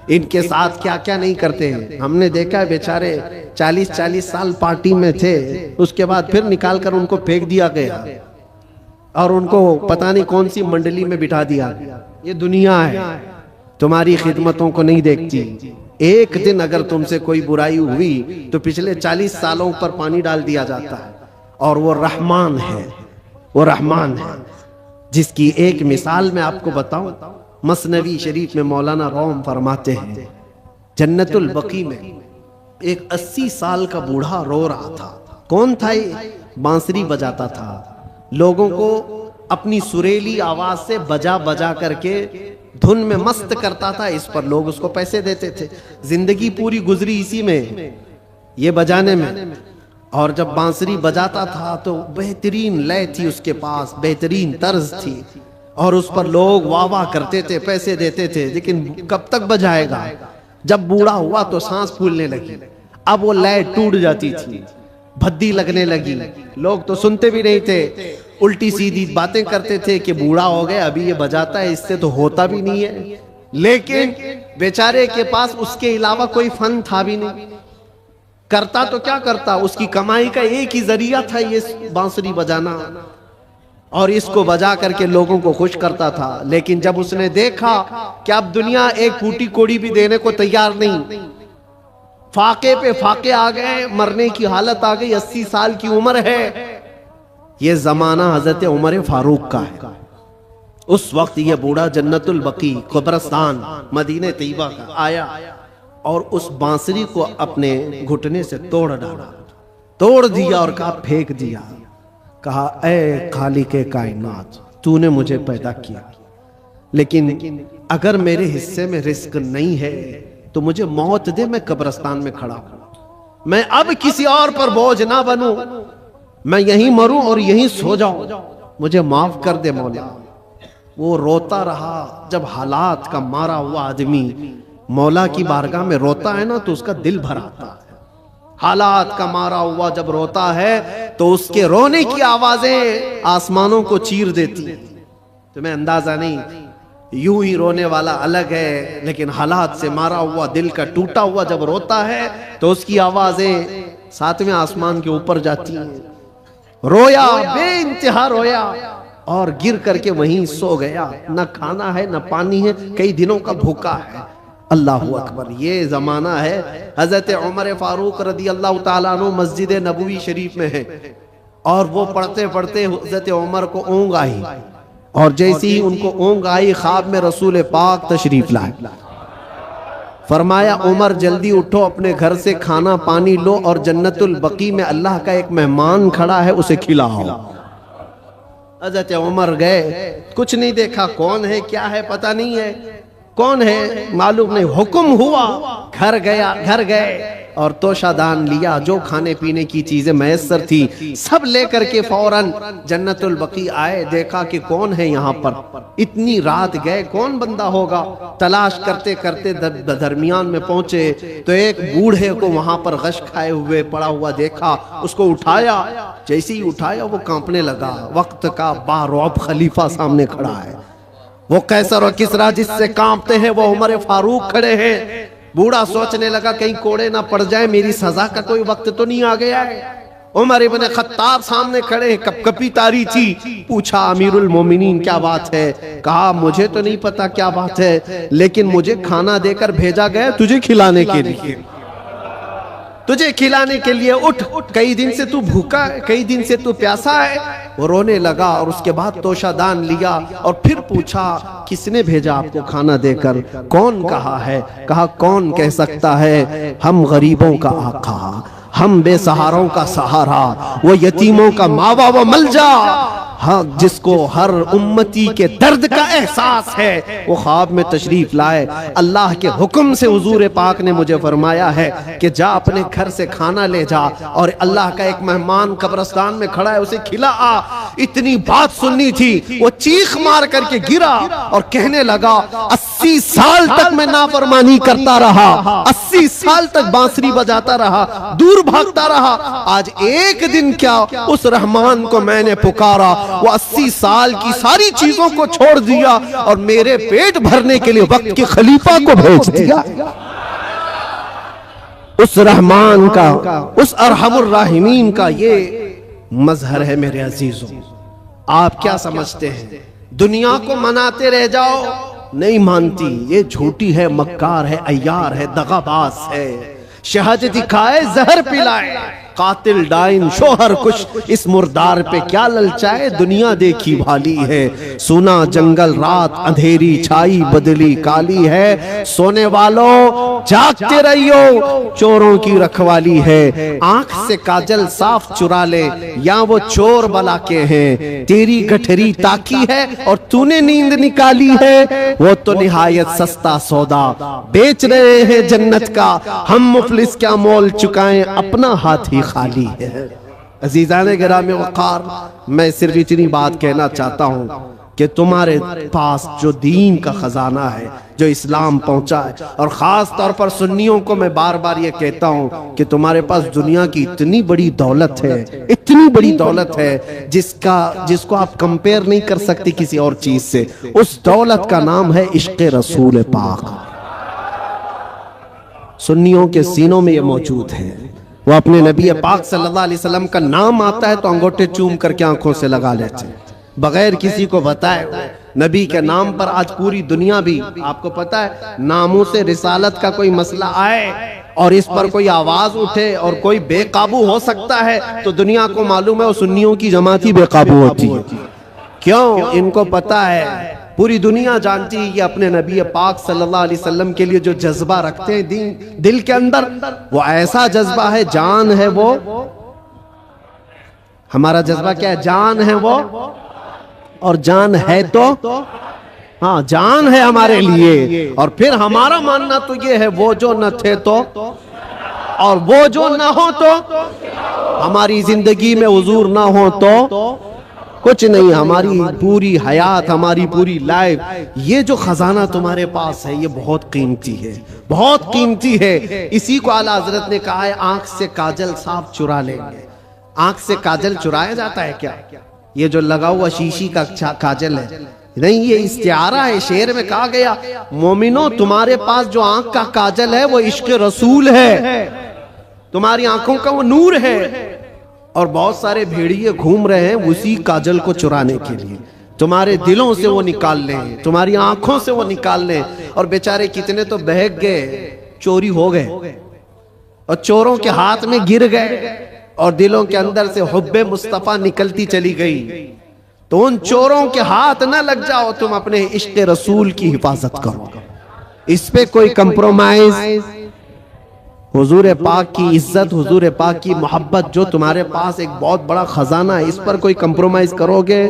S1: ان کے ساتھ کیا کیا نہیں کرتے ہیں، ہم نے دیکھا ہے بیچارے 40 سال پارٹی میں تھے، اس کے بعد پھر نکال کر ان کو پھینک دیا گیا اور ان کو پتہ نہیں کون سی منڈلی میں بٹھا دیا۔ یہ دنیا ہے، تمہاری خدمتوں کو نہیں دیکھتی. ایک دن اگر تم سے کوئی برائی ہوئی تو پچھلے 40 سالوں پر پانی ڈال دیا جاتا ہے. اور وہ رحمان ہے، وہ رحمان ہے جس کی ایک مثال میں آپ کو بتاؤں. مثنوی شریف میں مولانا روم فرماتے ہیں جنت البقیع میں ایک 80 سال کا بوڑھا رو رہا تھا. کون تھا یہ؟ بانسری بجاتا تھا. لوگوں کو اپنی سریلی آواز سے بجا بجا کر کے دھن میں مست کرتا تھا. اس پر لوگ اس کو پیسے دیتے تھے. زندگی پوری گزری اسی میں، یہ بجانے میں. اور جب بانسری بجاتا تھا تو بہترین لے تھی اس کے پاس، بہترین طرز تھی، اور اس پر لوگ واہ واہ کرتے تھے، پیسے دیتے تھے. لیکن کب تک بجائے گا؟ جب بوڑھا ہوا تو سانس پھولنے لگی. اب وہ لے ٹوٹ جاتی تھی، بھدی لگنے لگی. لوگ تو سنتے بھی نہیں تھے، الٹی سیدھی باتیں کرتے تھے کہ بوڑھا ہو گیا، ابھی یہ بجاتا ہے، اس سے تو ہوتا بھی نہیں ہے. لیکن بیچارے کے پاس اس کے علاوہ کوئی فن تھا بھی نہیں. کرتا تو کیا کرتا؟ اس کی کمائی کا ایک ہی ذریعہ تھا یہ بانسری بجانا، اور اس کو بجا کر کے لوگوں کو خوش کرتا تھا. لیکن جب اس نے دیکھا کہ اب دنیا ایک پھوٹی کوڑی بھی دینے کو تیار نہیں، فاقے پہ فاقے آ گئے، مرنے کی حالت آ گئی، 80 سال کی عمر ہے. یہ زمانہ حضرت عمر فاروق کا ہے. اس وقت یہ بوڑھا جنت البقیع قبرستان مدینہ طیبہ کا آیا اور اس بانسری کو اپنے گھٹنے سے توڑ ڈالا، توڑ دیا اور کہا پھینک دیا. کہا اے خالق کائنات، تو نے مجھے پیدا کیا، لیکن اگر میرے حصے میں رزق نہیں ہے تو مجھے موت دے، میں قبرستان میں کھڑا ہوں. میں اب کسی اور پر بوجھ نہ بنوں، میں یہیں مروں اور یہیں سو جاؤں، مجھے معاف کر دے مولا. وہ روتا رہا. جب حالات کا مارا ہوا آدمی مولا کی بارگاہ میں روتا ہے نا تو اس کا دل بھر آتا ہے. حالات کا مارا ہوا جب روتا ہے تو اس کے رونے کی آوازیں آسمانوں کو چیر دیتی. تمہیں اندازہ نہیں، یوں ہی رونے والا الگ ہے، لیکن حالات سے مارا ہوا دل کا ٹوٹا ہوا جب روتا ہے تو اس کی آوازیں 7ویں آسمان کے اوپر جاتی ہیں. رویا، بے انتہا رویا، اور گر کر کے وہیں سو گیا. نہ کھانا ہے نہ پانی ہے، کئی دنوں کا بھوکا ہے. اللہ اکبر. یہ زمانہ ہے حضرت عمر فاروق رضی اللہ تعالیٰ عنہ مسجد نبوی شریف میں ہے، اور وہ پڑھتے پڑھتے حضرت عمر کو اونگ آئی، اور جیسی ہی ان کو اونگ آئی خواب میں رسول پاک تشریف لائے. فرمایا عمر جلدی اٹھو، اپنے گھر سے کھانا پانی لو، اور جنت البقیع میں اللہ کا ایک مہمان کھڑا ہے، اسے کھلاؤ. حضرت عمر گئے، کچھ نہیں دیکھا، کون ہے کیا ہے پتہ نہیں ہے، کون ہے معلوم نہیں. حکم ہوا، گھر گئے اور توشہ دان لیا، جو کھانے پینے کی چیزیں میسر تھی سب لے کر کے فوراً جنت البقیع آئے. دیکھا کہ کون ہے یہاں پر. اتنی رات گئے، کون بندہ ہوگا؟ تلاش کرتے کرتے درمیان میں پہنچے تو ایک بوڑھے کو وہاں پر غش کھائے ہوئے پڑا ہوا دیکھا. اس کو اٹھایا، جیسے ہی اٹھایا وہ کانپنے لگا. وقت کا بارعب خلیفہ سامنے کھڑا ہے. وہ قیصر و کسریٰ جس سے کانپتے ہیں وہ عمر فاروق کھڑے ہیں. بوڑھا سوچنے لگا کہیں کوڑے نہ پڑ جائے، میری سزا کا کوئی وقت تو نہیں آ گیا ہے. عمر ابن خطاب سامنے کھڑے ہیں، کپ کپی تاری تھی. پوچھا امیر المومنین کیا بات ہے؟ کہا مجھے تو نہیں پتا کیا بات ہے، لیکن مجھے کھانا دے کر بھیجا گیا تجھے کھلانے کے لیے، تجھے کھلانے کے لیے. اٹھ، کئی دن سے تو بھوکا ہے، کئی دن سے تو پیاسا ہے. وہ رونے لگا اور اس کے بعد توشہ دان لیا اور پھر پوچھا کس نے بھیجا آپ کو کھانا دے کر؟ کون کہا ہے؟ کہا کون کہہ سکتا ہے؟ ہم غریبوں کا آقا، ہم بے سہاروں کا سہارا، وہ یتیموں کا ماوا و ملجا، ہاں جس کو ہر امتی کے درد کا احساس ہے، وہ خواب میں تشریف لائے. اللہ کے حکم سے حضور پاک نے مجھے فرمایا ہے کہ جا اپنے گھر سے کھانا لے جا، اور اللہ کا ایک مہمان قبرستان میں کھڑا ہے اسے کھلا آ. اتنی بات سننی تھی، وہ چیخ مار کر کے گرا اور کہنے لگا 80 سال تک میں نافرمانی کرتا رہا، 80 سال تک بانسری بجاتا رہا، دور بھاگتا رہا، آج ایک دن کیا اس رحمان کو میں نے پکارا، وہ 80 سال کی ساری چیزوں کو چھوڑ دیا اور میرے پیٹ بھرنے کے لیے وقت کے خلیفہ کو بھیج دیا. اس رحمان کا، اس ارحم الراحمین کا یہ مظہر ہے میرے عزیزوں. آپ کیا سمجھتے ہیں؟ دنیا کو مناتے رہ جاؤ، نہیں مانتی، یہ جھوٹی ہے، مکار ہے، عیار ہے، دغاباز ہے، شہد دکھائے زہر پلائے، قاتل ڈائن شوہر کش، اس مردار پہ کیا للچائے، دنیا دیکھی بھالی ہے، سونا جنگل رات اندھیری چھائی بدلی کالی ہے، سونے والوں جاگتے رہیو چوروں کی رکھوالی ہے، آنکھ سے کاجل صاف چرا لے یا وہ چور بلا کے ہیں، تیری گٹھری تاکی ہے اور تو نے نیند نکالی ہے، وہ تو نہایت سستا سودا بیچ رہے ہیں جنت کا، ہم مفلس کیا مول چکائیں اپنا ہاتھ ہی خالی ہے۔ عزیزان گرامی وقار، میں صرف اتنی بات کہنا چاہتا ہوں کہ تمہارے پاس جو دین کا خزانہ ہے، جو اسلام پہنچا ہے، اور خاص طور پر سنیوں کو میں بار بار یہ کہتا ہوں کہ تمہارے پاس دنیا کی اتنی بڑی دولت ہے، اتنی بڑی دولت ہے جس کو آپ کمپیر نہیں کر سکتے کسی اور چیز سے، اس دولت کا نام ہے عشق رسول پاک۔ سنیوں کے سینوں میں یہ موجود ہے، وہ اپنے نبی پاک صلی اللہ علیہ وسلم کا نام آتا ہے تو انگوٹھے چوم کر کے آنکھوں سے لگا لیتے ہیں بغیر کسی کو بتائے۔ نبی کے نام پر آج پوری دنیا بھی، آپ کو پتا ہے، ناموں سے رسالت کا کوئی مسئلہ آئے اور اس پر کوئی آواز اٹھے اور کوئی بے قابو ہو سکتا ہے تو دنیا کو معلوم ہے وہ سنیوں کی جماعت ہی بے قابو ہوتی ہے۔ کیوں؟ ان کو پتا ہے، پوری دنیا جانتی ہے یہ اپنے نبی پاک صلی اللہ علیہ وسلم کے لیے جو جذبہ رکھتے ہیں دل کے اندر، وہ ایسا جذبہ ہے، جان ہے وہ۔ ہمارا جذبہ کیا ہے؟ جان ہے وہ، اور جان ہے تو ہاں جان ہے ہمارے لیے، اور پھر ہمارا ماننا تو یہ ہے وہ جو نہ تھے تو اور وہ جو نہ ہو تو، ہماری زندگی میں حضور نہ ہو تو کچھ نہیں، ہماری پوری حیات، ہماری پوری لائف، یہ جو خزانہ تمہارے پاس ہے یہ بہت قیمتی ہے، بہت قیمتی ہے۔ اسی کو اعلیٰ حضرت نے کہا ہے آنکھ سے کاجل صاف چرا لیں گے۔ آنکھ سے کاجل چرایا جاتا ہے کیا؟ یہ جو لگا ہوا شیشی کا کاجل ہے نہیں، یہ استعارہ ہے، شعر میں کہا گیا مومنو تمہارے پاس جو آنکھ کا کاجل ہے وہ عشق رسول ہے، تمہاری آنکھوں کا وہ نور ہے، اور بہت سارے بھیڑیے گھوم رہے ہیں اسی کاجل کو چرانے کے لیے، تمہارے دلوں سے وہ نکال لیں، تمہاری آنکھوں سے وہ نکال لیں، اور بیچارے کتنے تو بہک گئے، چوری ہو گئے اور چوروں کے ہاتھ میں گر گئے، اور دلوں کے اندر سے حب مصطفیٰ نکلتی چلی گئی۔ تو ان چوروں کے ہاتھ نہ لگ جاؤ، تم اپنے عشق رسول کی حفاظت کرو، اس پہ کوئی کمپرومائز۔ حضور پاک کی عزت، حضور پاک کی محبت جو تمہارے پاس ایک بہت بڑا خزانہ ہے، اس پر کوئی کمپرومائز کرو گے؟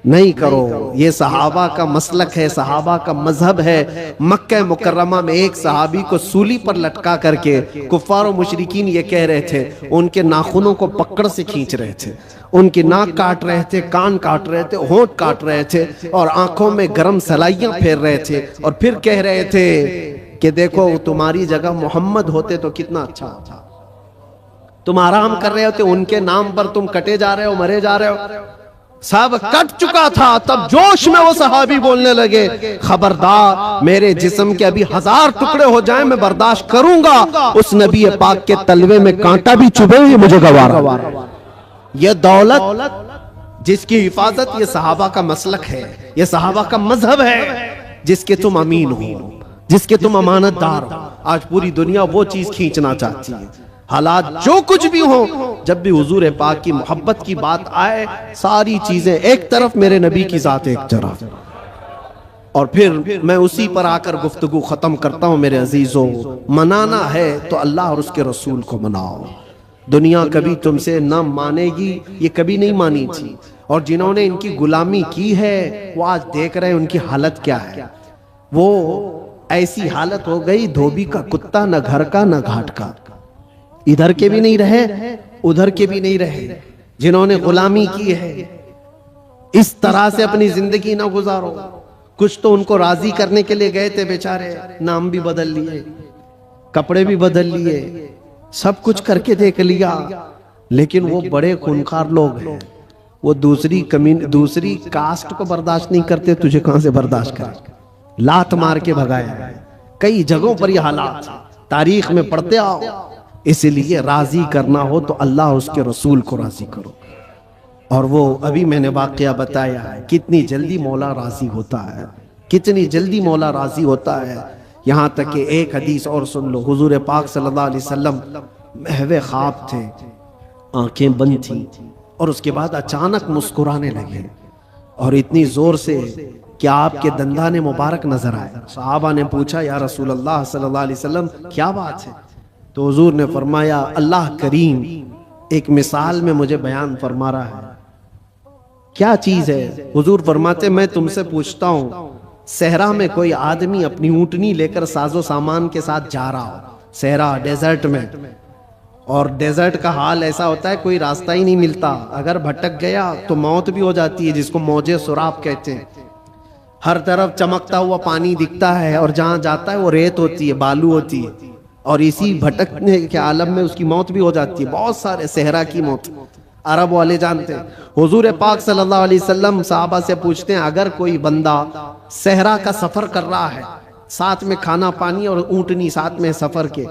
S1: نہیں کرو۔ یہ صحابہ کا مسلک ہے، صحابہ کا مذہب ہے۔ مکہ مکرمہ میں ایک صحابی کو سولی پر لٹکا کر کے کفار و مشرکین یہ کہہ رہے تھے، ان کے ناخنوں کو پکڑ سے کھینچ رہے تھے، ان کی ناک کاٹ رہے تھے، کان کاٹ رہے تھے، ہونٹ کاٹ رہے تھے، اور آنکھوں میں گرم سلائیاں پھیر رہے تھے، اور پھر کہہ رہے تھے کہ دیکھو تمہاری جگہ محمد ہوتے تو کتنا اچھا ہوتا، تم آرام کر رہے ہوتے، ان کے نام پر تم کٹے جا رہے ہو، مرے جا رہے ہو۔ سب کٹ چکا تھا، تب جوش میں وہ صحابی بولنے لگے، خبردار میرے جسم کے ابھی 1000 ٹکڑے ہو جائیں میں برداشت کروں گا، اس نبی پاک کے تلوے میں کانٹا بھی چبھے یہ مجھے گوارا۔ یہ دولت جس کی حفاظت، یہ صحابہ کا مسلک ہے، یہ صحابہ کا مذہب ہے، جس کے تم امین ہو، جس کے تم امانت دار ہو۔ آج پوری دنیا وہ چیز کھینچنا چاہتی ہے، حالات جو کچھ بھی ہوں، جب بھی حضور پاک کی محبت کی بات آئے، ساری چیزیں ایک طرف، میرے نبی کی ذات ایک طرف۔ اور پھر میں اسی پر آ کر گفتگو ختم کرتا ہوں میرے عزیزوں، منانا ہے تو اللہ اور اس کے رسول کو مناؤ۔ دنیا کبھی تم سے نہ مانے گی، یہ کبھی نہیں مانی تھی، اور جنہوں نے ان کی غلامی کی ہے وہ آج دیکھ رہے ہیں ان کی حالت کیا ہے۔ وہ ایسی حالت ہو گئی، دھوبی کا کتا، نہ گھر کا نہ گھاٹ کا، ادھر کے بھی نہیں رہے ادھر کے بھی نہیں رہے۔ جنہوں نے غلامی کی ہے اس طرح سے اپنی زندگی نہ گزارو۔ کچھ تو ان کو راضی کرنے کے لیے گئے تھے بیچارے، نام بھی بدل لیے، کپڑے بھی بدل لیے، سب کچھ کر کے دیکھ لیا، لیکن وہ بڑے خونخوار لوگ ہیں، وہ دوسری کاسٹ کو برداشت نہیں کرتے، تجھے کہاں سے برداشت کرے، لات مار کے بھگایا۔ کئی جگہوں پر یہ حالات تاریخ میں پڑھتے آؤ۔ اس لیے راضی کرنا ہو تو اللہ اس کے رسول کو راضی کرو، اور وہ ابھی میں نے واقعہ بتایا ہے کتنی جلدی مولا راضی ہوتا ہے۔ کتنی جلدی مولا راضی ہوتا ہے. یہاں تک کہ ایک حدیث اور سن لو. حضور پاک صلی اللہ علیہ وسلم محو خواب تھے, آنکھیں بند تھیں, اور اس کے بعد اچانک مسکرانے لگے, اور اتنی زور سے کہ آپ کے دندان مبارک نظر آئے. صحابہ نے پوچھا یا رسول اللہ صلی اللہ علیہ وسلم کیا بات ہے؟ تو حضور نے فرمایا اللہ کریم ایک مثال میں مجھے بیان فرما رہا ہے. کیا چیز ہے؟ حضور فرماتے میں تم سے پوچھتا ہوں, صحرا میں کوئی آدمی اپنی اونٹنی لے کر ساز و سامان کے ساتھ جا رہا ہو, صحرا ڈیزرٹ میں, اور ڈیزرٹ کا حال ایسا ہوتا ہے کوئی راستہ ہی نہیں ملتا, اگر بھٹک گیا تو موت بھی ہو جاتی ہے, جس کو موج سراب کہتے ہیں. ہر طرف چمکتا ہوا پانی دکھتا ہے, اور جہاں جاتا ہے وہ ریت ہوتی ہے, بالو ہوتی ہے, اور اسی بھٹکنے کے عالم میں اس کی موت بھی ہو جاتی ہے. بہت سارے صحرا کی موت عرب والے جانتے ہیں. حضور پاک صلی اللہ علیہ وسلم صحابہ سے پوچھتے ہیں اگر کوئی بندہ صحرا کا سفر کر رہا ہے, ساتھ میں کھانا پانی اور اونٹنی ساتھ میں سفر کے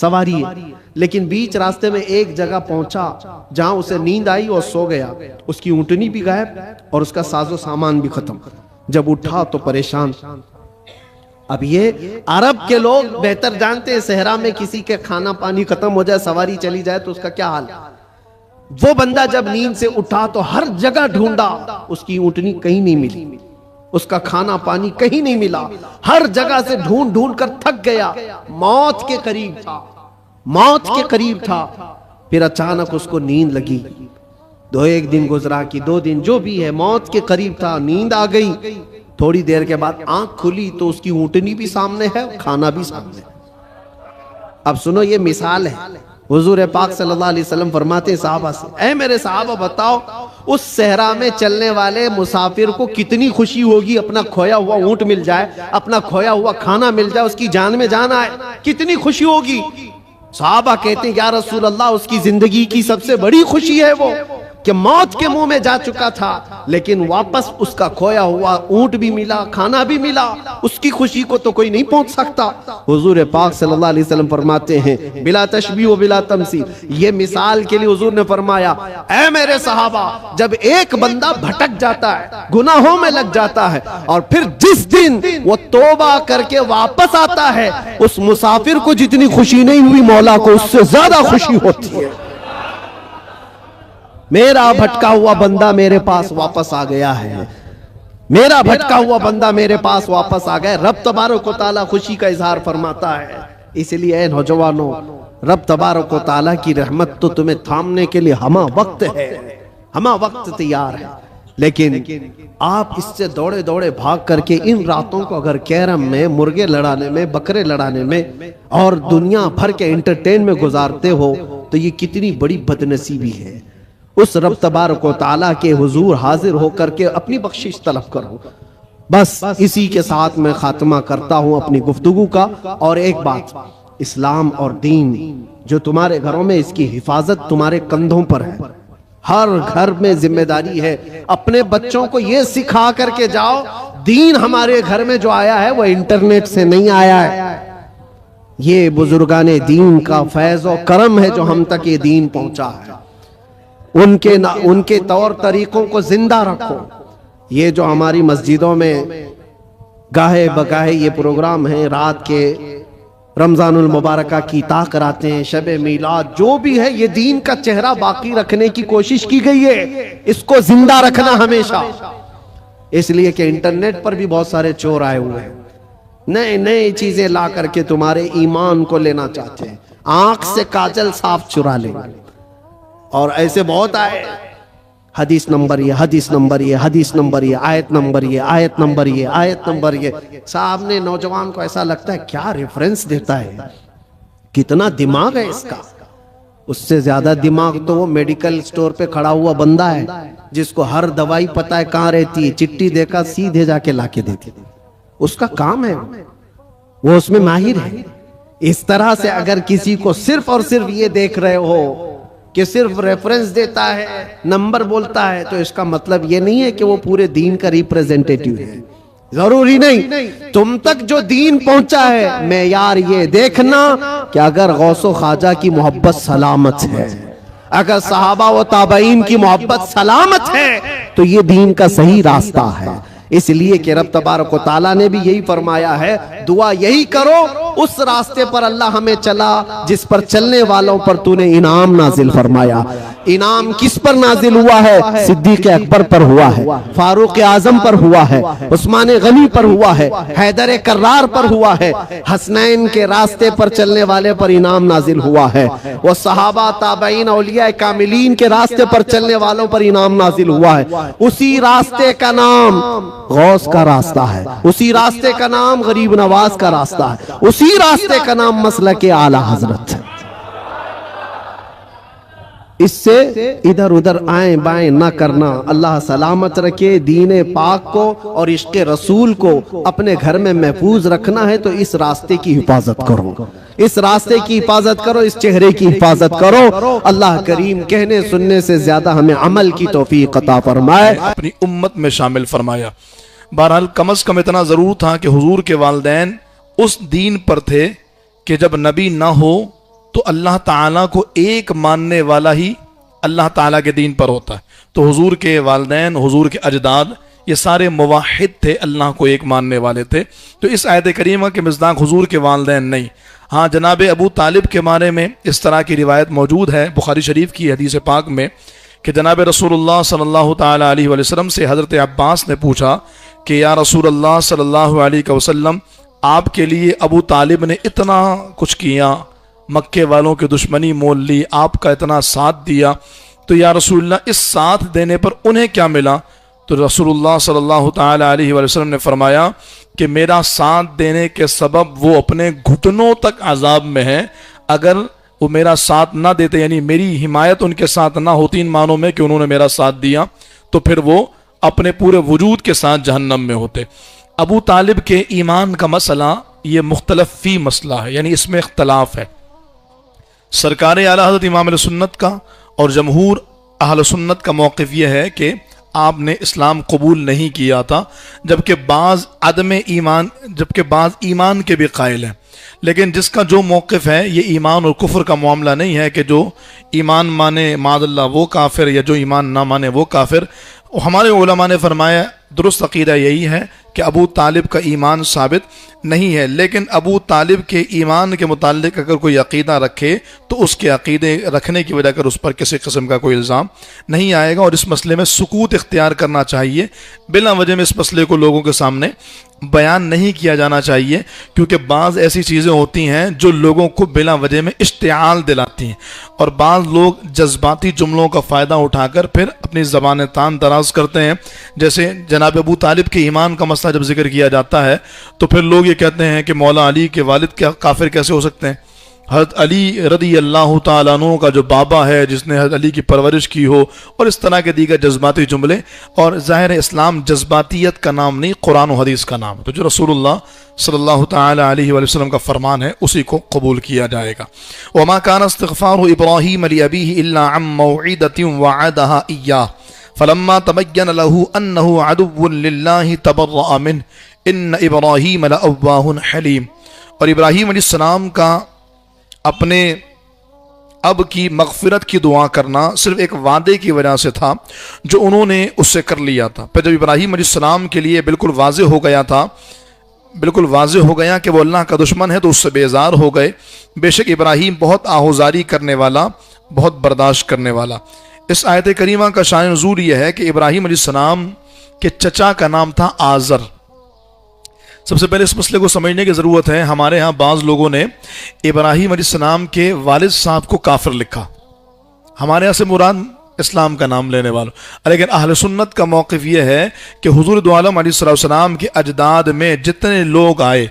S1: سواری ہے, لیکن بیچ راستے میں ایک جگہ پہنچا جہاں اسے نیند آئی اور سو گیا, اس کی اونٹنی بھی غائب اور اس کا ساز و سامان بھی ختم. جب اٹھا تو پریشان. اب یہ عرب کے لوگ بہتر جانتے ہیں صحرا میں کسی کے کھانا پانی ختم ہو جائے, سواری چلی جائے تو اس کا کیا حال. وہ بندہ جب نیند سے اٹھا تو ہر جگہ ڈھونڈا, اس کی اونٹنی کہیں نہیں ملی, اس کا کھانا پانی کہیں نہیں ملا, ہر جگہ سے ڈھونڈ ڈھونڈ کر تھک گیا, موت کے قریب تھا, موت کے قریب تھا. پھر اچانک اس کو نیند لگی. ایک دن گزرا کہ 2 دن, جو بھی ہے, موت کے قریب تھا, نیند آ گئی. تھوڑی دیر کے بعد آنکھ کھلی تو اس کی اونٹنی بھی سامنے ہے, کھانا بھی سامنے. اب سنو یہ مثال ہے. حضور پاک صلی اللہ علیہ وسلم فرماتے صحابہ سے, اے میرے صحابہ بتاؤ اس صحرا میں چلنے والے مسافر کو کتنی خوشی ہوگی اپنا کھویا ہوا اونٹ مل جائے, اپنا کھویا ہوا کھانا مل جائے, اس کی جان میں جان آئے, کتنی خوشی ہوگی. صحابہ کہتے ہیں یا رسول اللہ اس کی زندگی کی سب سے بڑی خوشی ہے وہ کہ موت کے منہ میں جا چکا تھا, لیکن واپس اس کا کھویا ہوا اونٹ بھی ملا, کھانا بھی ملا. اس کی خوشی کو تو کوئی نہیں پہنچ سکتا. حضور پاک صلی اللہ علیہ وسلم فرماتے ہیں بلا تشبیہ و بلا تمثیل, یہ مثال کے لیے حضور نے فرمایا اے میرے صحابہ جب ایک بندہ بھٹک جاتا ہے, گناہوں میں لگ جاتا ہے, اور پھر جس دن وہ توبہ کر کے واپس آتا ہے, اس مسافر کو جتنی خوشی نہیں ہوئی مولا کو اس سے زیادہ خوشی ہوتی ہے. میرا بھٹکا ہوا بندہ میرے پاس واپس آ گیا ہے, میرا بھٹکا ہوا بندہ میرے پاس واپس آ گیا. رب تبارک و تعالیٰ خوشی کا اظہار فرماتا ہے. اس لیے اے نوجوانوں, رب تبارک و تعالیٰ کی رحمت تو تمہیں تھامنے کے لیے ہمہ وقت ہے, ہمہ وقت تیار ہے, لیکن آپ اس سے دوڑے دوڑے بھاگ کر کے ان راتوں کو اگر کیرم میں, مرغے لڑانے میں, بکرے لڑانے میں اور دنیا بھر کے انٹرٹین میں گزارتے ہو تو یہ کتنی بڑی بدنصیبی ہے. اس رب تبارک و تعالیٰ کے حضور حاضر ہو کر کے اپنی بخشش طلب کرو. بس اسی کے ساتھ میں خاتمہ کرتا ہوں اپنی گفتگو کا. اور ایک بات, اسلام اور دین جو تمہارے گھروں میں, اس کی حفاظت تمہارے کندھوں پر ہے. ہر گھر میں ذمہ داری ہے اپنے بچوں کو یہ سکھا کر کے جاؤ دین ہمارے گھر میں جو آیا ہے وہ انٹرنیٹ سے نہیں آیا ہے, یہ بزرگان دین کا فیض و کرم ہے جو ہم تک یہ دین پہنچا ہے. ان کے طور طریقوں کو زندہ رکھو. یہ جو ہماری مسجدوں میں گاہے بگاہے یہ پروگرام ہیں, رات کے رمضان المبارکہ کی تا کراتے ہیں, شب میلاد, جو بھی ہے یہ دین کا چہرہ باقی رکھنے کی کوشش کی گئی ہے. اس کو زندہ رکھنا ہمیشہ, اس لیے کہ انٹرنیٹ پر بھی بہت سارے چور آئے ہوئے ہیں, نئے نئے چیزیں لا کر کے تمہارے ایمان کو لینا چاہتے ہیں. آنکھ سے کاجل صاف چرا لیں گے, اور ایسے بہت آئے, حدیث نمبر یہ, حدیث نمبر یہ, حدیث نمبر یہ, آیت نمبر یہ, آیت نمبر یہ, آیت نمبر یہ. صاحب نے نوجوان کو ایسا لگتا ہے کیا ریفرنس دیتا ہے, کتنا دماغ ہے اس کا. اس سے زیادہ دماغ تو وہ میڈیکل سٹور پہ کھڑا ہوا بندہ ہے جس کو ہر دوائی پتہ ہے کہاں رہتی ہے, چٹی دیکھا سیدھے جا کے لا کے دیتی. اس کا کام ہے, وہ اس میں ماہر ہے. اس طرح سے اگر کسی کو صرف اور صرف یہ دیکھ رہے ہو کہ صرف ریفرنس دیتا ہے, نمبر بولتا ہے, تو اس کا مطلب یہ نہیں ہے کہ وہ پورے دین کا ریپریزنٹیٹیو ہے. ضروری نہیں. تم تک جو دین پہنچا ہے معیار یہ دیکھنا کہ اگر غوث و خواجہ کی محبت سلامت ہے, اگر صحابہ و تابعین کی محبت سلامت ہے, تو یہ دین کا صحیح راستہ ہے. اس لیے کہ رب تبارک و تعالیٰ نے بھی یہی فرمایا ہے، دعا یہی کرو اس راستے پر اللہ ہمیں چلا جس پر چلنے والوں پر تو نے انعام نازل فرمایا۔ انعام کس پر نازل ہوا ہے؟ صدیق اکبر پر ہوا ہے، فاروق اعظم پر ہوا ہے، عثمان غنی پر ہوا ہے، حیدر کرار پر ہوا ہے، حسنین کے راستے پر چلنے والے پر انعام نازل ہوا ہے، وہ صحابہ تابعین اولیاء کاملین کے راستے پر چلنے والوں پر انعام نازل ہوا ہے۔ اسی راستے کا نام غوث کا راستہ ہے، اسی راستے کا نام غریب نواز کا راستہ ہے، اسی راستے کا نام مسلک اعلی حضرت ہے۔ اس سے ادھر ادھر آئیں بائیں نہ کرنا۔ اللہ سلامت رکھے دین پاک کو اور عشق رسول کو اپنے گھر میں محفوظ رکھنا ہے تو اس راستے کی حفاظت کرو، اس راستے کی حفاظت کرو، اس چہرے کی حفاظت کرو۔ اللہ کریم کہنے سننے سے زیادہ ہمیں عمل کی توفیق عطا فرمائے،
S2: اپنی امت میں شامل فرمایا۔ بہرحال کم از کم اتنا ضرور تھا کہ حضور کے والدین اس دین پر تھے کہ جب نبی نہ ہو تو اللہ تعالیٰ کو ایک ماننے والا ہی اللہ تعالیٰ کے دین پر ہوتا ہے۔ تو حضور کے والدین، حضور کے اجداد، یہ سارے موحد تھے، اللہ کو ایک ماننے والے تھے۔ تو اس آیت کریمہ کے مصداق حضور کے والدین نہیں۔ ہاں جناب ابو طالب کے بارے میں اس طرح کی روایت موجود ہے بخاری شریف کی حدیث پاک میں کہ جناب رسول اللہ صلی اللہ تعالیٰ علیہ وسلم سے حضرت عباس نے پوچھا کہ یا رسول اللہ صلی اللہ علیہ وسلم، آپ کے لیے ابو طالب نے اتنا کچھ کیا، مکے والوں کی دشمنی مول لی، آپ کا اتنا ساتھ دیا، تو یا رسول اللہ اس ساتھ دینے پر انہیں کیا ملا؟ تو رسول اللہ صلی اللہ تعالیٰ علیہ وسلم نے فرمایا کہ میرا ساتھ دینے کے سبب وہ اپنے گھٹنوں تک عذاب میں ہیں، اگر وہ میرا ساتھ نہ دیتے، یعنی میری حمایت ان کے ساتھ نہ ہوتی ان معنوں میں کہ انہوں نے میرا ساتھ دیا، تو پھر وہ اپنے پورے وجود کے ساتھ جہنم میں ہوتے۔ ابو طالب کے ایمان کا مسئلہ یہ مختلف فی مسئلہ ہے، یعنی اس میں اختلاف ہے۔ سرکار اعلیٰ حضرت امام علیہ سنت کا اور جمہور اہل سنت کا موقف یہ ہے کہ آپ نے اسلام قبول نہیں کیا تھا، جبکہ بعض ایمان کے بھی قائل ہیں۔ لیکن جس کا جو موقف ہے یہ ایمان اور کفر کا معاملہ نہیں ہے کہ جو ایمان مانے معاذ اللہ وہ کافر، یا جو ایمان نہ مانے وہ کافر۔ ہمارے علماء نے فرمایا درست عقیدہ یہی ہے کہ ابو طالب کا ایمان ثابت نہیں ہے، لیکن ابو طالب کے ایمان کے متعلق اگر کوئی عقیدہ رکھے تو اس کے عقیدے رکھنے کی وجہ کر اس پر کسی قسم کا کوئی الزام نہیں آئے گا، اور اس مسئلے میں سکوت اختیار کرنا چاہیے۔ بلا وجہ میں اس مسئلے کو لوگوں کے سامنے بیان نہیں کیا جانا چاہیے، کیونکہ بعض ایسی چیزیں ہوتی ہیں جو لوگوں کو بلا وجہ میں اشتعال دلاتی ہیں، اور بعض لوگ جذباتی جملوں کا فائدہ اٹھا کر پھر اپنی زبان تان دراز کرتے ہیں۔ جیسے جناب ابو طالب کے ایمان کا مسئلہ جب ذکر کیا جاتا ہے تو پھر لوگ یہ کہتے ہیں کہ مولا علی کے والد کیا کافر کیسے ہو سکتے ہیں؟ حضرت علی رضی اللہ تعالیٰ عنہ کا جو بابا ہے جس نے حضرت علی کی پرورش کی ہو، اور اس طرح کے دیگر جذباتی جملے، اور ظاہر اسلام جذباتیت کا نام نہیں، قرآن و حدیث کا نام ہے۔ تو جو رسول اللہ صلی اللہ تعالیٰ علیہ وسلم کا فرمان ہے اسی کو قبول کیا جائے گا۔ وما كان استغفار ابراہیم لأبیہ الا عن موعدۃ وعدها ایاہ فلما تبین له انه عدو للہ تبرأ منہ ان ابراہیم لأواہ حلیم۔ اور ابراہیم علیہ السلام کا اپنے اب کی مغفرت کی دعا کرنا صرف ایک وعدے کی وجہ سے تھا جو انہوں نے اس سے کر لیا تھا۔ پھر جب ابراہیم علیہ السلام کے لیے بالکل واضح ہو گیا تھا، بالکل واضح ہو گیا کہ وہ اللہ کا دشمن ہے، تو اس سے بیزار ہو گئے۔ بے شک ابراہیم بہت آہوزاری کرنے والا، بہت برداشت کرنے والا۔ اس آیت کریمہ کا شان نزول یہ ہے کہ ابراہیم علیہ السلام کے چچا کا نام تھا آزر۔ سب سے پہلے اس مسئلے کو سمجھنے کی ضرورت ہے۔ ہمارے ہاں بعض لوگوں نے ابراہیم علیہ السلام کے والد صاحب کو کافر لکھا، ہمارے ہاں سے مراد اسلام کا نام لینے والوں، لیکن اہل سنت کا موقف یہ ہے کہ حضور دو عالم علیہ السلام کے اجداد میں جتنے لوگ آئے،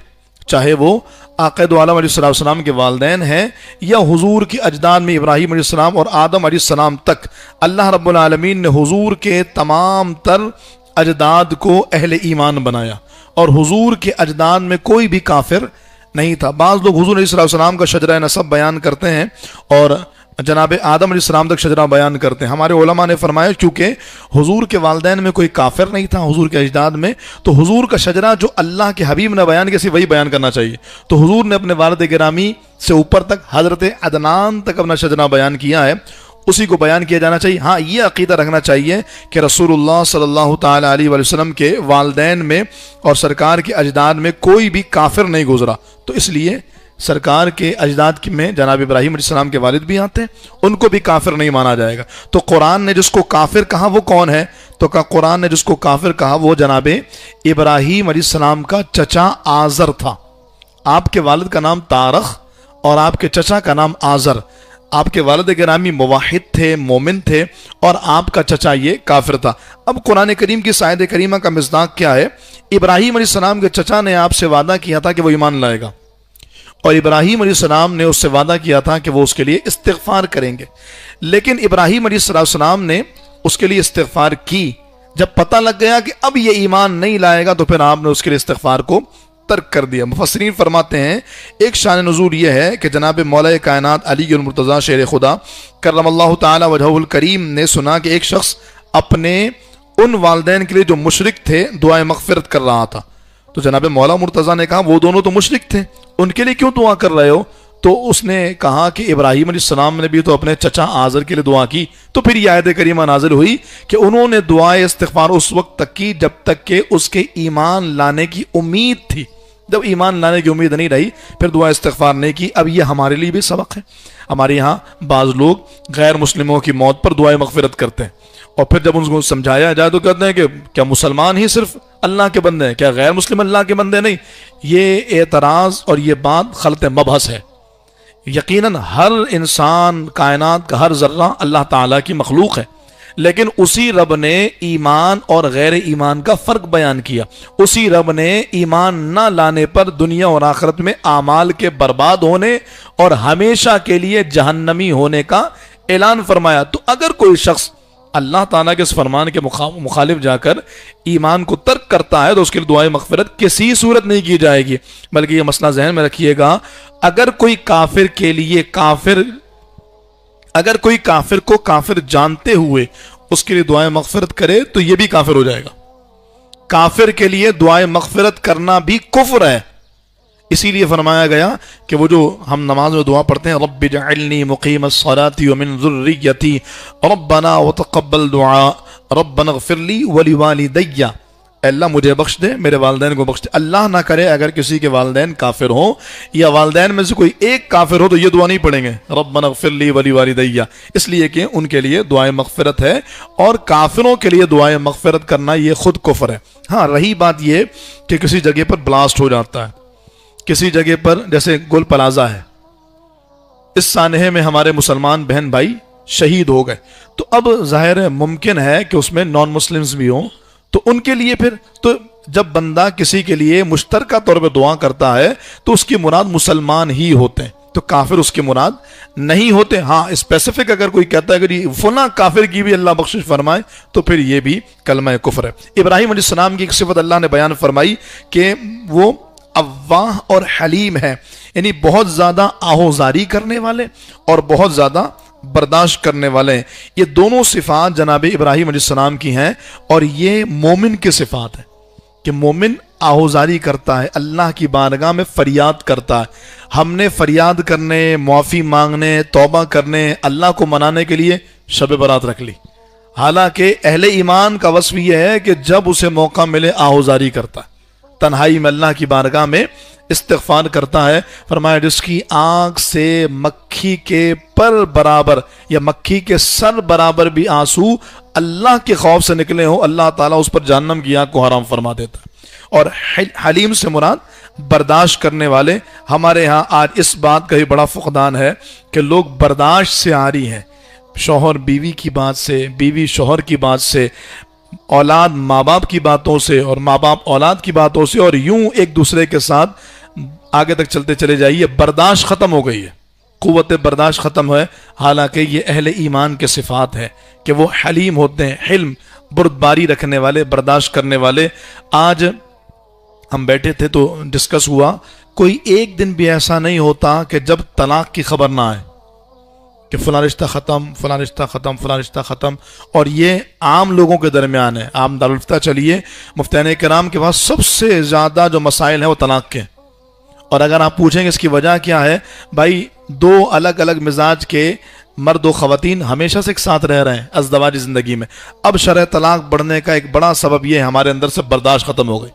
S2: چاہے وہ آقا دو عالم علیہ السلام کے والدین ہیں یا حضور کے اجداد میں ابراہیم علیہ السلام اور آدم علیہ السلام تک، اللہ رب العالمین نے حضور کے تمام تر اجداد کو اہل ایمان بنایا، اور حضور کے اجداد میں کوئی بھی کافر نہیں تھا۔ بعض لوگ حضور علیہ السلام کا شجرہ نسب بیان کرتے ہیں اور جناب آدم علیہ السلام تک شجرہ بیان کرتے ہیں۔ ہمارے علماء نے فرمایا کیونکہ حضور کے والدین میں کوئی کافر نہیں تھا، حضور کے اجداد میں، تو حضور کا شجرہ جو اللہ کے حبیب نے بیان کیا سی وہی بیان کرنا چاہیے۔ تو حضور نے اپنے والد گرامی سے اوپر تک حضرت عدنان تک اپنا شجرہ بیان کیا ہے۔ اسی کو بیان کیا جانا چاہیے۔ ہاں یہ عقیدہ رکھنا چاہیے کہ رسول اللہ صلی اللہ تعالی علیہ وآلہ وسلم کے والدین میں اور سرکار کے اجداد میں کوئی بھی کافر نہیں گزرا، تو اس لیے سرکار کے اجداد میں جناب ابراہیم علیہ السلام کے والد بھی آتے ہیں، ان کو بھی کافر نہیں مانا جائے گا۔ تو قرآن نے جس کو کافر کہا وہ کون ہے؟ تو قرآن نے جس کو کافر کہا وہ جناب ابراہیم علیہ السلام کا چچا آزر تھا۔ آپ کے والد کا نام تارخ اور آپ کے چچا کا نام آزر۔ آپ کے والد گرامی موحد تھے، مومن تھے، اور آپ کا چچا یہ کافر تھا۔ اب قرآن کریم کی آیت کریمہ کا مصداق کیا ہے؟ ابراہیم علیہ السلام کے چچا نے آپ سے وعدہ کیا تھا کہ وہ ایمان لائے گا، اور ابراہیم علیہ السلام نے اس سے وعدہ کیا تھا کہ وہ اس کے لیے استغفار کریں گے، لیکن ابراہیم علیہ السلام نے اس کے لیے استغفار کی۔ جب پتہ لگ گیا کہ اب یہ ایمان نہیں لائے گا تو پھر آپ نے اس کے لیے استغفار کو ترک کر دیا۔ مفسرین فرماتے ہیں ایک شان نزول یہ ہے کہ جناب مولا کائنات علی المرتضیٰ شیر خدا کرم اللہ تعالی وجہہ الکریم نے سنا کہ ایک شخص اپنے ان والدین کے لیے جو مشرک تھے دعائیں مغفرت کر رہا تھا۔ تو جناب مولا مرتضیٰ نے کہا وہ دونوں تو مشرک تھے، ان کے لیے کیوں دعا کر رہے ہو؟ تو اس نے کہا کہ ابراہیم علیہ السلام نے بھی تو اپنے چچا آزر کے لیے دعا کی۔ تو پھر یہ آیت کریمہ نازل ہوئی کہ انہوں نے دعائے استغفار اس وقت تک کی جب تک کہ اس کے ایمان لانے کی امید تھی۔ جب ایمان لانے کی امید نہیں رہی پھر دعا استغفار نہیں کی۔ اب یہ ہمارے لیے بھی سبق ہے۔ ہمارے یہاں بعض لوگ غیر مسلموں کی موت پر دعائیں مغفرت کرتے ہیں، اور پھر جب ان کو سمجھایا جائے تو کہتے ہیں کہ کیا مسلمان ہی صرف اللہ کے بندے ہیں، کیا غیر مسلم اللہ کے بندے نہیں؟ یہ اعتراض اور یہ بات خلط مبحث ہے۔ یقیناً ہر انسان، کائنات کا ہر ذرہ اللہ تعالیٰ کی مخلوق ہے، لیکن اسی رب نے ایمان اور غیر ایمان کا فرق بیان کیا۔ اسی رب نے ایمان نہ لانے پر دنیا اور آخرت میں اعمال کے برباد ہونے اور ہمیشہ کے لیے جہنمی ہونے کا اعلان فرمایا۔ تو اگر کوئی شخص اللہ تعالیٰ کے اس فرمان کے مخالف جا کر ایمان کو ترک کرتا ہے تو اس کے لیے دعائے مغفرت کسی صورت نہیں کی جائے گی، بلکہ یہ مسئلہ ذہن میں رکھیے گا، اگر کوئی کافر کے لیے اگر کوئی کافر کو کافر جانتے ہوئے اس کے لیے دعائیں مغفرت کرے تو یہ بھی کافر ہو جائے گا۔ کافر کے لیے دعائیں مغفرت کرنا بھی کفر ہے۔ اسی لیے فرمایا گیا کہ وہ جو ہم نماز میں دعا پڑھتے ہیں رب اجعلنی مقیم الصلاۃ ومن ذریتی ربنا وتقبل دعاء ربنا اغفر لی ولوالدی، اے اللہ مجھے بخش دے، میرے والدین کو بخش دے۔ اللہ نہ کرے اگر کسی کے والدین کافر ہوں یا والدین میں سے کوئی ایک کافر ہو تو یہ دعا نہیں پڑھیں گے ربنا اغفر لی ولوالدی، اس لیے کہ ان کے لیے دعائیں مغفرت ہے، اور کافروں کے لیے دعائیں مغفرت کرنا یہ خود کفر ہے۔ ہاں رہی بات یہ کہ کسی جگہ پر بلاسٹ ہو جاتا ہے، کسی جگہ پر جیسے گل پلازا ہے، اس سانحے میں ہمارے مسلمان بہن بھائی شہید ہو گئے، تو اب ظاہر ممکن ہے کہ اس میں نان مسلمز بھی ہوں، تو ان کے لیے پھر تو جب بندہ کسی کے لیے مشترکہ طور پہ دعا کرتا ہے تو اس کی مراد مسلمان ہی ہوتے ہیں، تو کافر اس کی مراد نہیں ہوتے۔ ہاں اسپیسیفک اگر کوئی کہتا ہے کہ فلاں کافر کی بھی اللہ بخشش فرمائے تو پھر یہ بھی کلمہ کفر ہے۔ ابراہیم علیہ السلام کی ایک صفت اللہ نے بیان فرمائی کہ وہ اواہ اور حلیم ہے، یعنی بہت زیادہ آہوزاری کرنے والے اور بہت زیادہ برداشت کرنے والے ہیں۔ یہ دونوں صفات جناب ابراہیم علیہ السلام کی ہیں، اور یہ مومن کی صفات ہے کہ مومن آہوزاری کرتا ہے، اللہ کی بارگاہ میں فریاد کرتا ہے۔ ہم نے فریاد کرنے، معافی مانگنے، توبہ کرنے، اللہ کو منانے کے لیے شب برات رکھ لی، حالانکہ اہل ایمان کا وصف یہ ہے کہ جب اسے موقع ملے آہوزاری کرتا ہے، تنہائی میں اللہ کی بارگاہ میں استغفار کرتا ہے۔ فرمایا جس کی آنکھ سے مکھی کے پر برابر یا مکھی کے سر برابر بھی آنسو اللہ کے خوف سے نکلے ہوں، اللہ تعالیٰ اس پر جہنم کی آگ کو حرام فرما دیتا ہے۔ اور حلیم سے مراد برداشت کرنے والے۔ ہمارے ہاں آج اس بات کا ہی بڑا فقدان ہے کہ لوگ برداشت سے عاری ہیں، شوہر بیوی کی بات سے، بیوی شوہر کی بات سے، اولاد ماں باپ کی باتوں سے، اور ماں باپ اولاد کی باتوں سے، اور یوں ایک دوسرے کے ساتھ آگے تک چلتے چلے جائیے۔ برداشت ختم ہو گئی ہے، قوت برداشت ختم ہے، حالانکہ یہ اہل ایمان کے صفات ہے کہ وہ حلیم ہوتے ہیں، حلم، بردباری رکھنے والے، برداشت کرنے والے۔ آج ہم بیٹھے تھے تو ڈسکس ہوا، کوئی ایک دن بھی ایسا نہیں ہوتا کہ جب طلاق کی خبر نہ آئے کہ فلاں رشتہ ختم، فلاں رشتہ ختم، فلاں رشتہ ختم، اور یہ عام لوگوں کے درمیان ہے۔ عام دارالفتہ چلیے، مفتیان کرام کے پاس سب سے زیادہ جو مسائل ہیں وہ طلاق کے، اور اگر آپ پوچھیں گے اس کی وجہ کیا ہے، بھائی دو الگ الگ مزاج کے مرد و خواتین ہمیشہ سے ایک ساتھ رہ رہے ہیں ازدواجی زندگی میں. اب شرح طلاق بڑھنے کا ایک بڑا سبب یہ ہے ہمارے اندر سے برداشت ختم ہو گئی.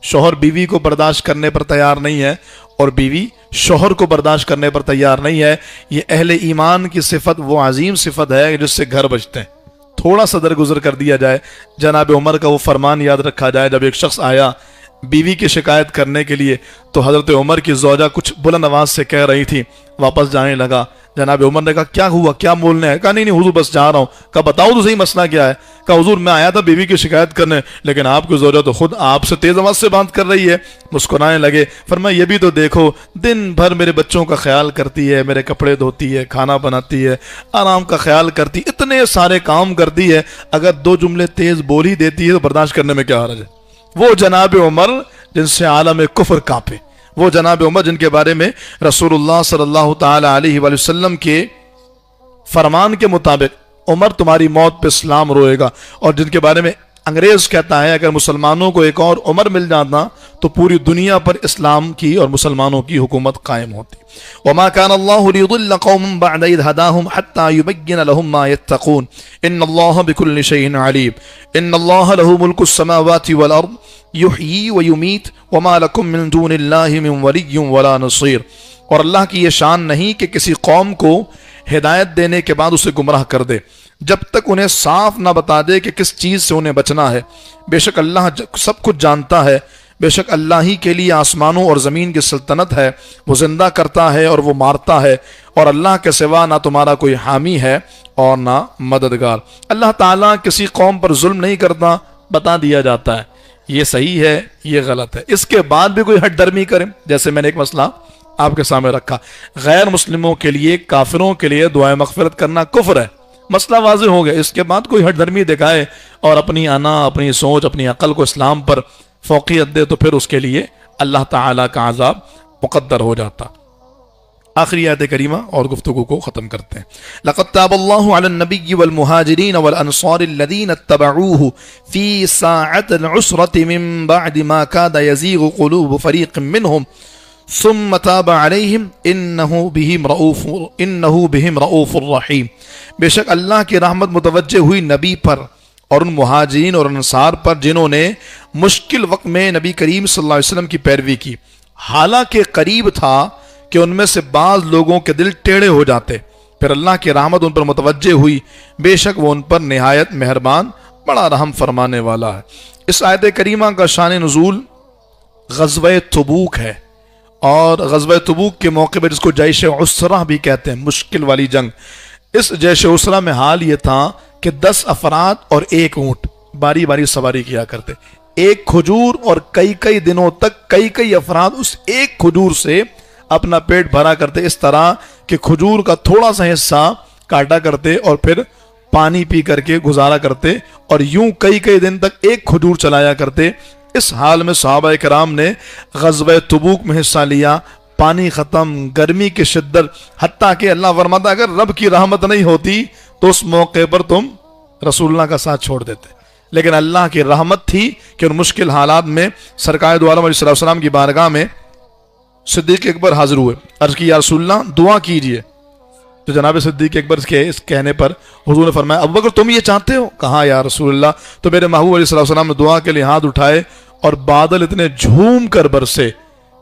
S2: شوہر بیوی کو برداشت کرنے پر تیار نہیں ہے اور بیوی شوہر کو برداشت کرنے پر تیار نہیں ہے. یہ اہل ایمان کی صفت وہ عظیم صفت ہے جس سے گھر بچتے ہیں. تھوڑا سا درگزر کر دیا جائے, جناب عمر کا وہ فرمان یاد رکھا جائے, جب ایک شخص آیا بیوی کی شکایت کرنے کے لیے تو حضرت عمر کی زوجہ کچھ بلند آواز سے کہہ رہی تھی, واپس جانے لگا. جناب عمر نے کہا کیا ہوا, کیا بولنے ہے؟ کہا نہیں حضور بس جا رہا ہوں. کہا بتاؤ تو صحیح مسئلہ کیا ہے؟ کہا حضور میں آیا تھا بیوی کی شکایت کرنے, لیکن آپ کی زوجہ تو خود آپ سے تیز آواز سے بات کر رہی ہے. مسکرانے لگے, فرمایا یہ بھی تو دیکھو, دن بھر میرے بچوں کا خیال کرتی ہے, میرے کپڑے دھوتی ہے, کھانا بناتی ہے, آرام کا خیال کرتی, اتنے سارے کام کرتی ہے, اگر 2 جملے تیز بول ہی دیتی ہے تو برداشت کرنے میں کیا حرج ہے؟ وہ جناب عمر جن سے عالم کفر کانپے, وہ جناب عمر جن کے بارے میں رسول اللہ صلی اللہ تعالی علیہ وآلہ وسلم کے فرمان کے مطابق عمر تمہاری موت پہ اسلام روئے گا, اور جن کے بارے میں انگریز کہتا ہے اگر مسلمانوں کو ایک اور عمر مل جاتا تو پوری دنیا پر اسلام کی اور مسلمانوں کی حکومت قائم ہوتی. وما كان الله ليضل قوما بعد إذ هداهم حتى يبين لهم ما يتقون إن الله بكل شيء عليم إن الله له ملك السماوات والأرض يحيي ويميت وما لكم من دون الله من ولي ولا نصير. اور اللہ کی یہ شان نہیں کہ کسی قوم کو ہدایت دینے کے بعد اسے گمراہ کر دے جب تک انہیں صاف نہ بتا دے کہ کس چیز سے انہیں بچنا ہے. بے شک اللہ سب کچھ جانتا ہے, بے شک اللہ ہی کے لیے آسمانوں اور زمین کی سلطنت ہے, وہ زندہ کرتا ہے اور وہ مارتا ہے, اور اللہ کے سوا نہ تمہارا کوئی حامی ہے اور نہ مددگار. اللہ تعالیٰ کسی قوم پر ظلم نہیں کرتا, بتا دیا جاتا ہے یہ صحیح ہے یہ غلط ہے, اس کے بعد بھی کوئی ہٹ درمی کرے. جیسے میں نے ایک مسئلہ آپ کے سامنے رکھا, غیر مسلموں کے لیے, کافروں کے لیے دعائے مغفرت کرنا کفر ہے, مسئلہ واضح ہو گیا. اس کے بعد کوئی ہٹ درمی دکھائے اور اپنی انا, اپنی سوچ, اپنی عقل کو اسلام پر فوقیت دے تو پھر اس کے لیے اللہ تعالیٰ کا عذاب مقدر ہو جاتا. آخری آیت کریمہ اور گفتگو کو ختم کرتے ہیں. لقد تاب اللہ علی النبی والمہاجرین والانصار الذین اتبعوه فی ساعة العسرة من بعد ما کاد یزیغ قلوب فریق منہم ثم تاب علیہم انہ بہم رؤوف الرحیم. بے شک اللہ کی رحمت متوجہ ہوئی نبی پر اور ان مہاجرین اور انصار پر جنہوں نے مشکل وقت میں نبی کریم صلی اللہ علیہ وسلم کی پیروی کی, حالانکہ قریب تھا کہ ان میں سے بعض لوگوں کے دل ٹیڑھے ہو جاتے, پھر اللہ کی رحمت ان پر متوجہ ہوئی, بے شک وہ ان پر نہایت مہربان بڑا رحم فرمانے والا ہے. اس آیت کریمہ کا شان نزول غزوہ تبوک ہے, اور غزوہ تبوک کے موقع پر جس کو جیش عسرہ بھی کہتے ہیں, مشکل والی جنگ, اس جیش عسرہ میں حال یہ تھا کہ 10 افراد اور 1 اونٹ باری باری سواری کیا کرتے, ایک کھجور, اور کئی دنوں تک کئی افراد اس ایک کھجور سے اپنا پیٹ بھرا کرتے, اس طرح کہ کھجور کا تھوڑا سا حصہ کاٹا کرتے اور پھر پانی پی کر کے گزارا کرتے, اور یوں کئی دن تک ایک کھجور چلایا کرتے. اس حال میں صحابہ کرام نے غزوہ تبوک میں حصہ لیا. پانی ختم, گرمی کی شدت, حتیٰ کہ اللہ فرماتا اگر رب کی رحمت نہیں ہوتی تو اس موقع پر تم رسول اللہ کا ساتھ چھوڑ دیتے, لیکن اللہ کی رحمت تھی کہ ان مشکل حالات میں سرکار دو عالم علیہ السلام کی بارگاہ میں صدیق اکبر حاضر ہوئے. عرض کی یا رسول اللہ دعا کیجئے, تو جناب صدیق اکبر کے اس کہنے پر حضور نے فرمایا ابو بکر تم یہ چاہتے ہو؟ کہا یا رسول اللہ. تو میرے محبوب علیہ السلام نے دعا کے لیے ہاتھ اٹھائے اور بادل اتنے جھوم کر برسے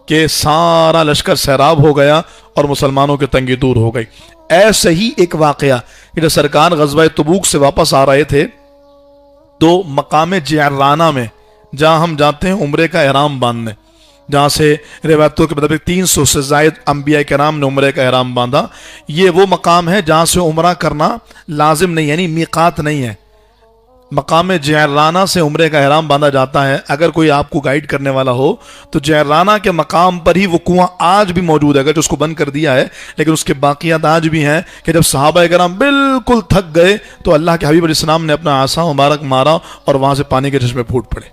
S2: کہ سارا لشکر سیراب ہو گیا اور مسلمانوں کی تنگی دور ہو گئی. ایسے ہی ایک واقعہ کہ جب سرکار غزوہ تبوک سے واپس آ رہے تھے تو مقام جعرانہ میں, جہاں ہم جاتے ہیں عمرے کا احرام باندھنے, جہاں سے روایتوں کے مطابق 300 سے زائد انبیاء کرام نے عمرے کا احرام باندھا, یہ وہ مقام ہے جہاں سے عمرہ کرنا لازم نہیں, یعنی میقات نہیں ہے. مقام جعرانہ سے عمرے کا احرام باندھا جاتا ہے. اگر کوئی آپ کو گائیڈ کرنے والا ہو تو جعرانہ کے مقام پر ہی وہ کنواں آج بھی موجود ہے, اگر جو اس کو بند کر دیا ہے, لیکن اس کے باقیات آج بھی ہیں کہ جب صحابہ کرام بالکل تھک گئے تو اللہ کے حبیب علیہ السلام نے اپنا عصا مبارک مارا اور وہاں سے پانی کے چشمے پھوٹ پڑے,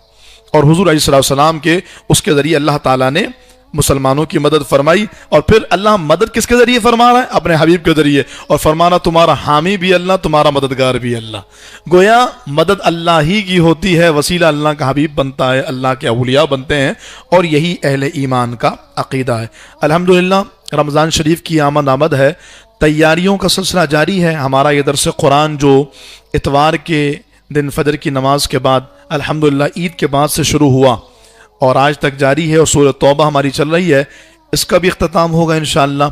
S2: اور حضور علیہ السلام کے اس کے ذریعے اللہ تعالیٰ نے مسلمانوں کی مدد فرمائی. اور پھر اللہ مدد کس کے ذریعے فرما رہا ہے؟ اپنے حبیب کے ذریعے, اور فرمانا تمہارا حامی بھی اللہ, تمہارا مددگار بھی اللہ. گویا مدد اللہ ہی کی ہوتی ہے, وسیلہ اللہ کا حبیب بنتا ہے, اللہ کے اولیاء بنتے ہیں, اور یہی اہل ایمان کا عقیدہ ہے. الحمدللہ رمضان شریف کی آمد ہے، تیاریوں کا سلسلہ جاری ہے۔ ہمارا یہ درس قرآن جو اتوار کے دن فجر کی نماز کے بعد الحمدللہ عید کے بعد سے شروع ہوا اور آج تک جاری ہے، اور سورۃ توبہ ہماری چل رہی ہے، اس کا بھی اختتام ہوگا انشاءاللہ،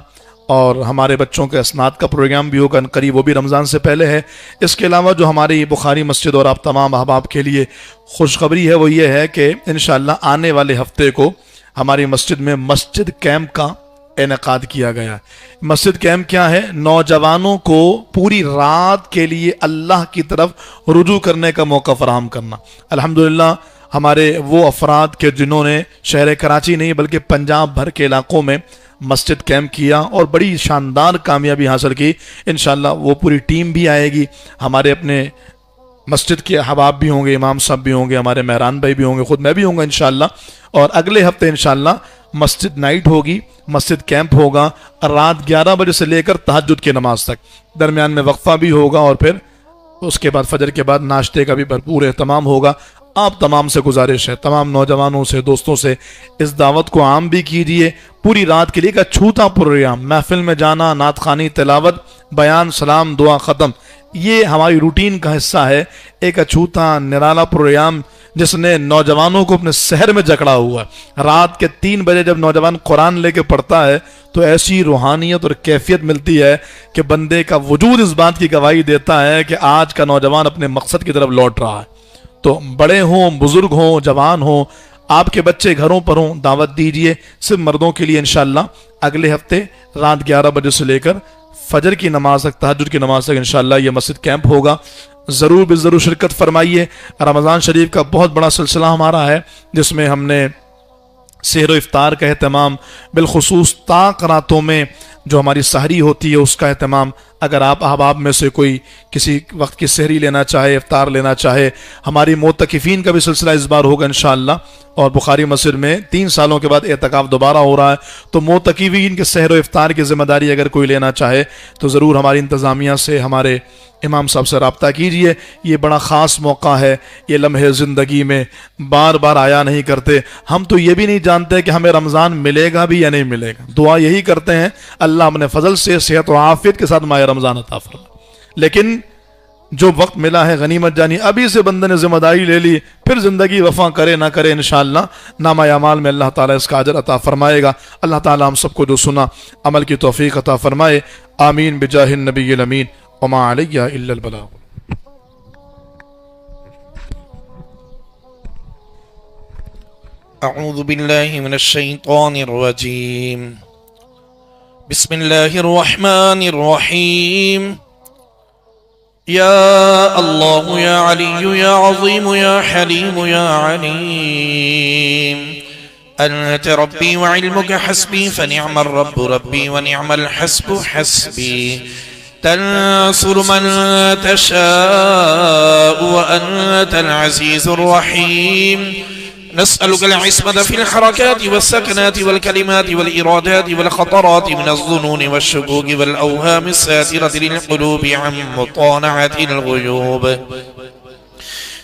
S2: اور ہمارے بچوں کے اسناد کا پروگرام بھی ہوگا قریب، وہ بھی رمضان سے پہلے ہے۔ اس کے علاوہ جو ہماری بخاری مسجد اور آپ تمام احباب کے لیے خوشخبری ہے وہ یہ ہے کہ انشاءاللہ آنے والے ہفتے کو ہماری مسجد میں مسجد کیمپ کا انعقاد کیا گیا ہے۔ مسجد کیمپ کیا ہے؟ نوجوانوں کو پوری رات کے لیے اللہ کی طرف رجوع کرنے کا موقع فراہم کرنا۔ الحمدللہ ہمارے وہ افراد کے جنہوں نے شہر کراچی نہیں بلکہ پنجاب بھر کے علاقوں میں مسجد کیمپ کیا اور بڑی شاندار کامیابی حاصل کی، انشاءاللہ وہ پوری ٹیم بھی آئے گی، ہمارے اپنے مسجد کے احباب بھی ہوں گے، امام صاحب بھی ہوں گے، ہمارے مہران بھائی بھی ہوں گے، خود میں بھی ہوں گا انشاءاللہ، اور اگلے ہفتے انشاءاللہ مسجد نائٹ ہوگی، مسجد کیمپ ہوگا رات 11 بجے سے لے کر تہجد کی نماز تک، درمیان میں وقفہ بھی ہوگا اور پھر اس کے بعد فجر کے بعد ناشتے کا بھی بھرپور اہتمام ہوگا۔ آپ تمام سے گزارش ہے، تمام نوجوانوں سے، دوستوں سے، اس دعوت کو عام بھی کیجئے۔ پوری رات کے لیے ایک اچھوتا پروگرام، محفل میں جانا، نعت خوانی، تلاوت، بیان، سلام، دعا، ختم، یہ ہماری روٹین کا حصہ ہے۔ ایک اچھوتا نرالا پروگرام جس نے نوجوانوں کو اپنے سحر میں جکڑا ہوا ہے۔ رات کے 3 بجے جب نوجوان قرآن لے کے پڑھتا ہے تو ایسی روحانیت اور کیفیت ملتی ہے کہ بندے کا وجود اس بات کی گواہی دیتا ہے کہ آج کا نوجوان اپنے مقصد کی طرف لوٹ رہا ہے۔ تو بڑے ہوں، بزرگ ہوں، جوان ہوں، آپ کے بچے گھروں پر ہوں، دعوت دیجئے۔ صرف مردوں کے لیے انشاءاللہ اگلے ہفتے رات 11 بجے سے لے کر فجر کی نماز تک، تہجد کی نماز تک انشاءاللہ یہ مسجد کیمپ ہوگا، ضرور بھی ضرور شرکت فرمائیے۔ رمضان شریف کا بہت بڑا سلسلہ ہمارا ہے جس میں ہم نے سحر و افطار کا اہتمام، بالخصوص طاق راتوں میں جو ہماری سحری ہوتی ہے اس کا اہتمام۔ اگر آپ احباب میں سے کوئی کسی وقت کی سحری لینا چاہے، افطار لینا چاہے، ہماری معتکفین کا بھی سلسلہ اس بار ہوگا انشاءاللہ، اور بخاری مسجد میں 3 سالوں کے بعد اعتکاف دوبارہ ہو رہا ہے، تو معتکفین کے سحر و افطار کی ذمہ داری اگر کوئی لینا چاہے تو ضرور ہماری انتظامیہ سے، ہمارے امام صاحب سے رابطہ کیجئے۔ یہ بڑا خاص موقع ہے، یہ لمحے زندگی میں بار بار آیا نہیں کرتے۔ ہم تو یہ بھی نہیں جانتے کہ ہمیں رمضان ملے گا بھی یا نہیں ملے گا، دعا یہی کرتے ہیں اللہ اپنے فضل سے صحت و عافیت کے ساتھ ماہ رمضان عطا فرمائے، لیکن جو وقت ملا ہے غنیمت جانی، ابھی سے بندے نے ذمہ داری لے لی، پھر زندگی وفا کرے نہ کرے انشاءاللہ نامہ اعمال میں اللہ تعالیٰ اس کا اجر عطا فرمائے گا۔ اللہ تعالیٰ ہم سب کو جو سنا عمل کی توفیق عطا فرمائے، آمین بجاہ النبی الامین، وما علیہ الا البلاغ۔
S3: اعوذ باللہ من الشیطان الرجیم، بسم اللہ الرحمن الرحیم، یا اللہ یا علی یا عظیم یا حلیم یا علیم، انت ربی وعلمک حسبی فنعم الرب ربی ونعم الحسب حسبی، تنصر من تشاء وأنت العزيز الرحيم، نسألك العصمة في الحركات والسكنات والكلمات والإرادات والخطرات من الظنون والشكوك والأوهام الساترة للقلوب عن مطانعة الغيوب،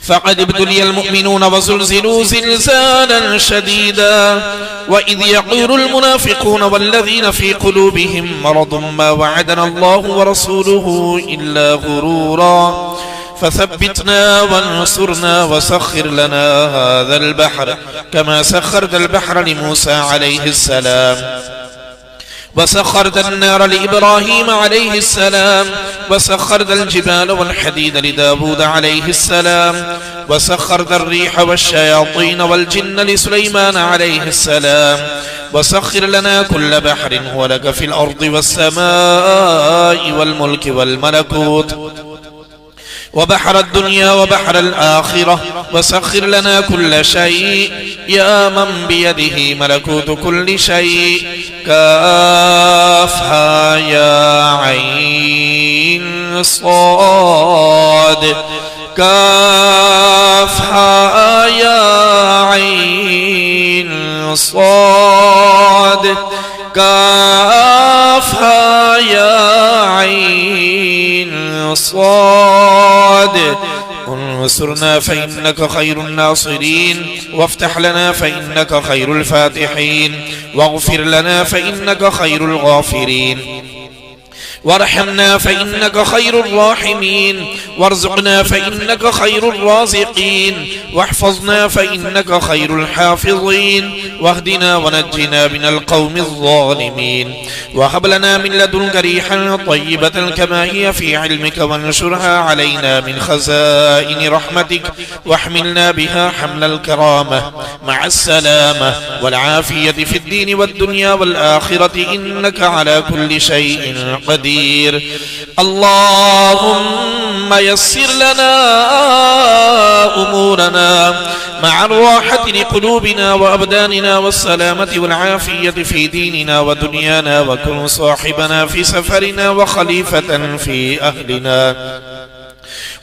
S3: فقد ابتلي المؤمنون وزلزلوا زلزالا شديدا، وإذ يقول المنافقون والذين في قلوبهم مرض ما وعدنا الله ورسوله إلا غرورا، فثبتنا وانصرنا وسخر لنا هذا البحر كما سخرت البحر لموسى عليه السلام، وسخرت النار لإبراهيم عليه السلام، وسخرت الجبال والحديد لداود عليه السلام، وسخرت الريح والشياطين والجن لسليمان عليه السلام، وسخر لنا كل بحر هو لك في الأرض والسماء والملك والملكوت، وبحر الدنيا وبحر الآخرة، وسخر لنا كل شيء يا من بيده ملكوت كل شيء، كافها يا عين صاد، كافها يا عين صاد، كافها يا عين صاد، وانصرنا فإنك خير الناصرين وافتح لنا فإنك خير الفاتحين واغفر لنا فإنك خير الغافرين وارحمنا فإنك خير الراحمين وارزقنا فإنك خير الرازقين واحفظنا فإنك خير الحافظين واهدنا ونجنا من القوم الظالمين وهب لنا من لدنك ريحا طيبة كما هي في علمك وانشرها علينا من خزائن رحمتك واحملنا بها حمل الكرامة مع السلامة والعافية في الدين والدنيا والآخرة إنك على كل شيء قدير. اللهم يسر لنا أمورنا مع الراحة لقلوبنا وأبداننا والسلامة والعافية في ديننا ودنيانا وكن صاحبنا في سفرنا وخليفة في أهلنا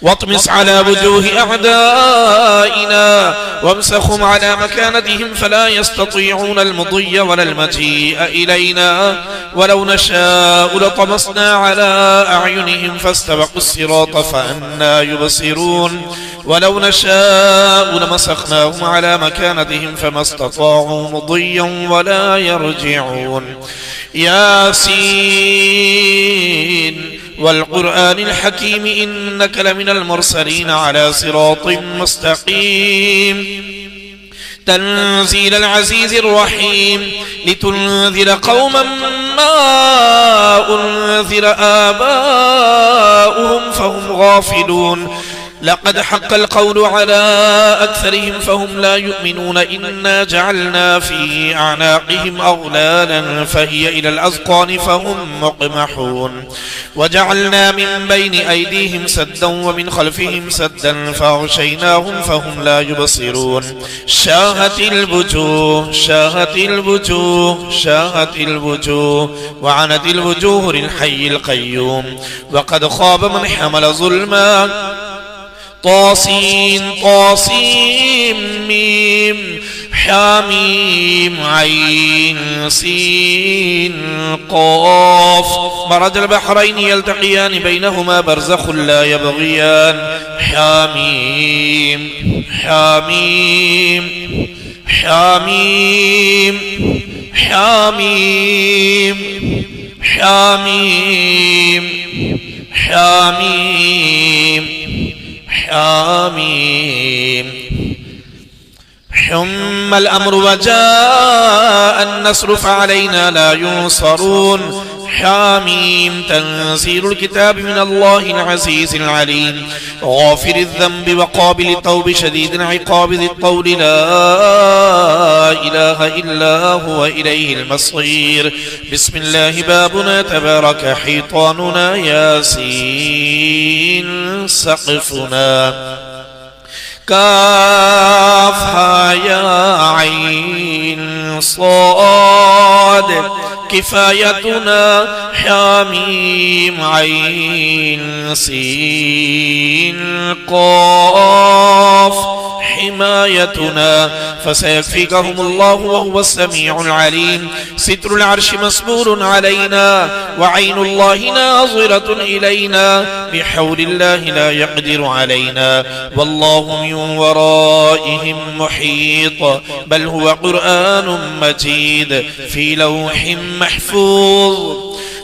S3: واطمس على وجوه أعدائنا وامسخهم على مكانتهم فلا يستطيعون المضي ولا المجيء إلينا ولو نشاء لطمسنا على أعينهم فاستبقوا الصراط فأنى يبصرون ولو نشاء لمسخناهم على مكانتهم فما استطاعوا مضيا ولا يرجعون. ياسين والقرآن الحكيم إنك لمن المرسلين على صراط مستقيم تنزيل العزيز الرحيم لتنذر قوما ما أنذر آباؤهم فهم غافلون لقد حق القول على أكثرهم فهم لا يؤمنون إنا جعلنا في أعناقهم أغلالا فهي إلى الأذقان فهم مقمحون وجعلنا من بين أيديهم سدا ومن خلفهم سدا فأغشيناهم فهم لا يبصرون شاهت الوجوه شاهت الوجوه شاهت الوجوه وعنت الوجوه للحي القيوم وقد خاب من حمل ظلما طاسين طاسيم ميم حاميم عين سين قاف مرج البحرين يلتقيان بينهما برزخ لا يبغيان حاميم حاميم حاميم حاميم حاميم حاميم حاميم حم الأمر وجاء النصر فعلينا لا ينصرون حاميم تنزيل الكتاب من الله العزيز العليم غافر الذنب وقابل التوب شديد العقاب ذي الطول لا إله إلا هو إليه المصير. بسم الله بابنا تبارك حيطاننا ياسين سقفنا كافها يا عين صاد كفايتنا حاميم عين سين قاف حمايتنا فسيكفيكهم الله وهو السميع العليم. ستر العرش مسبور علينا وعين الله ناظرة إلينا بحول الله لا يقدر علينا والله من ورائهم محيط بل هو قرآن مجيد في لوح محفوظ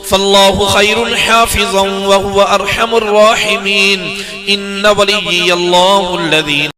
S3: فالله خير حافظا وهو أرحم الراحمين. إن وليي الله الذي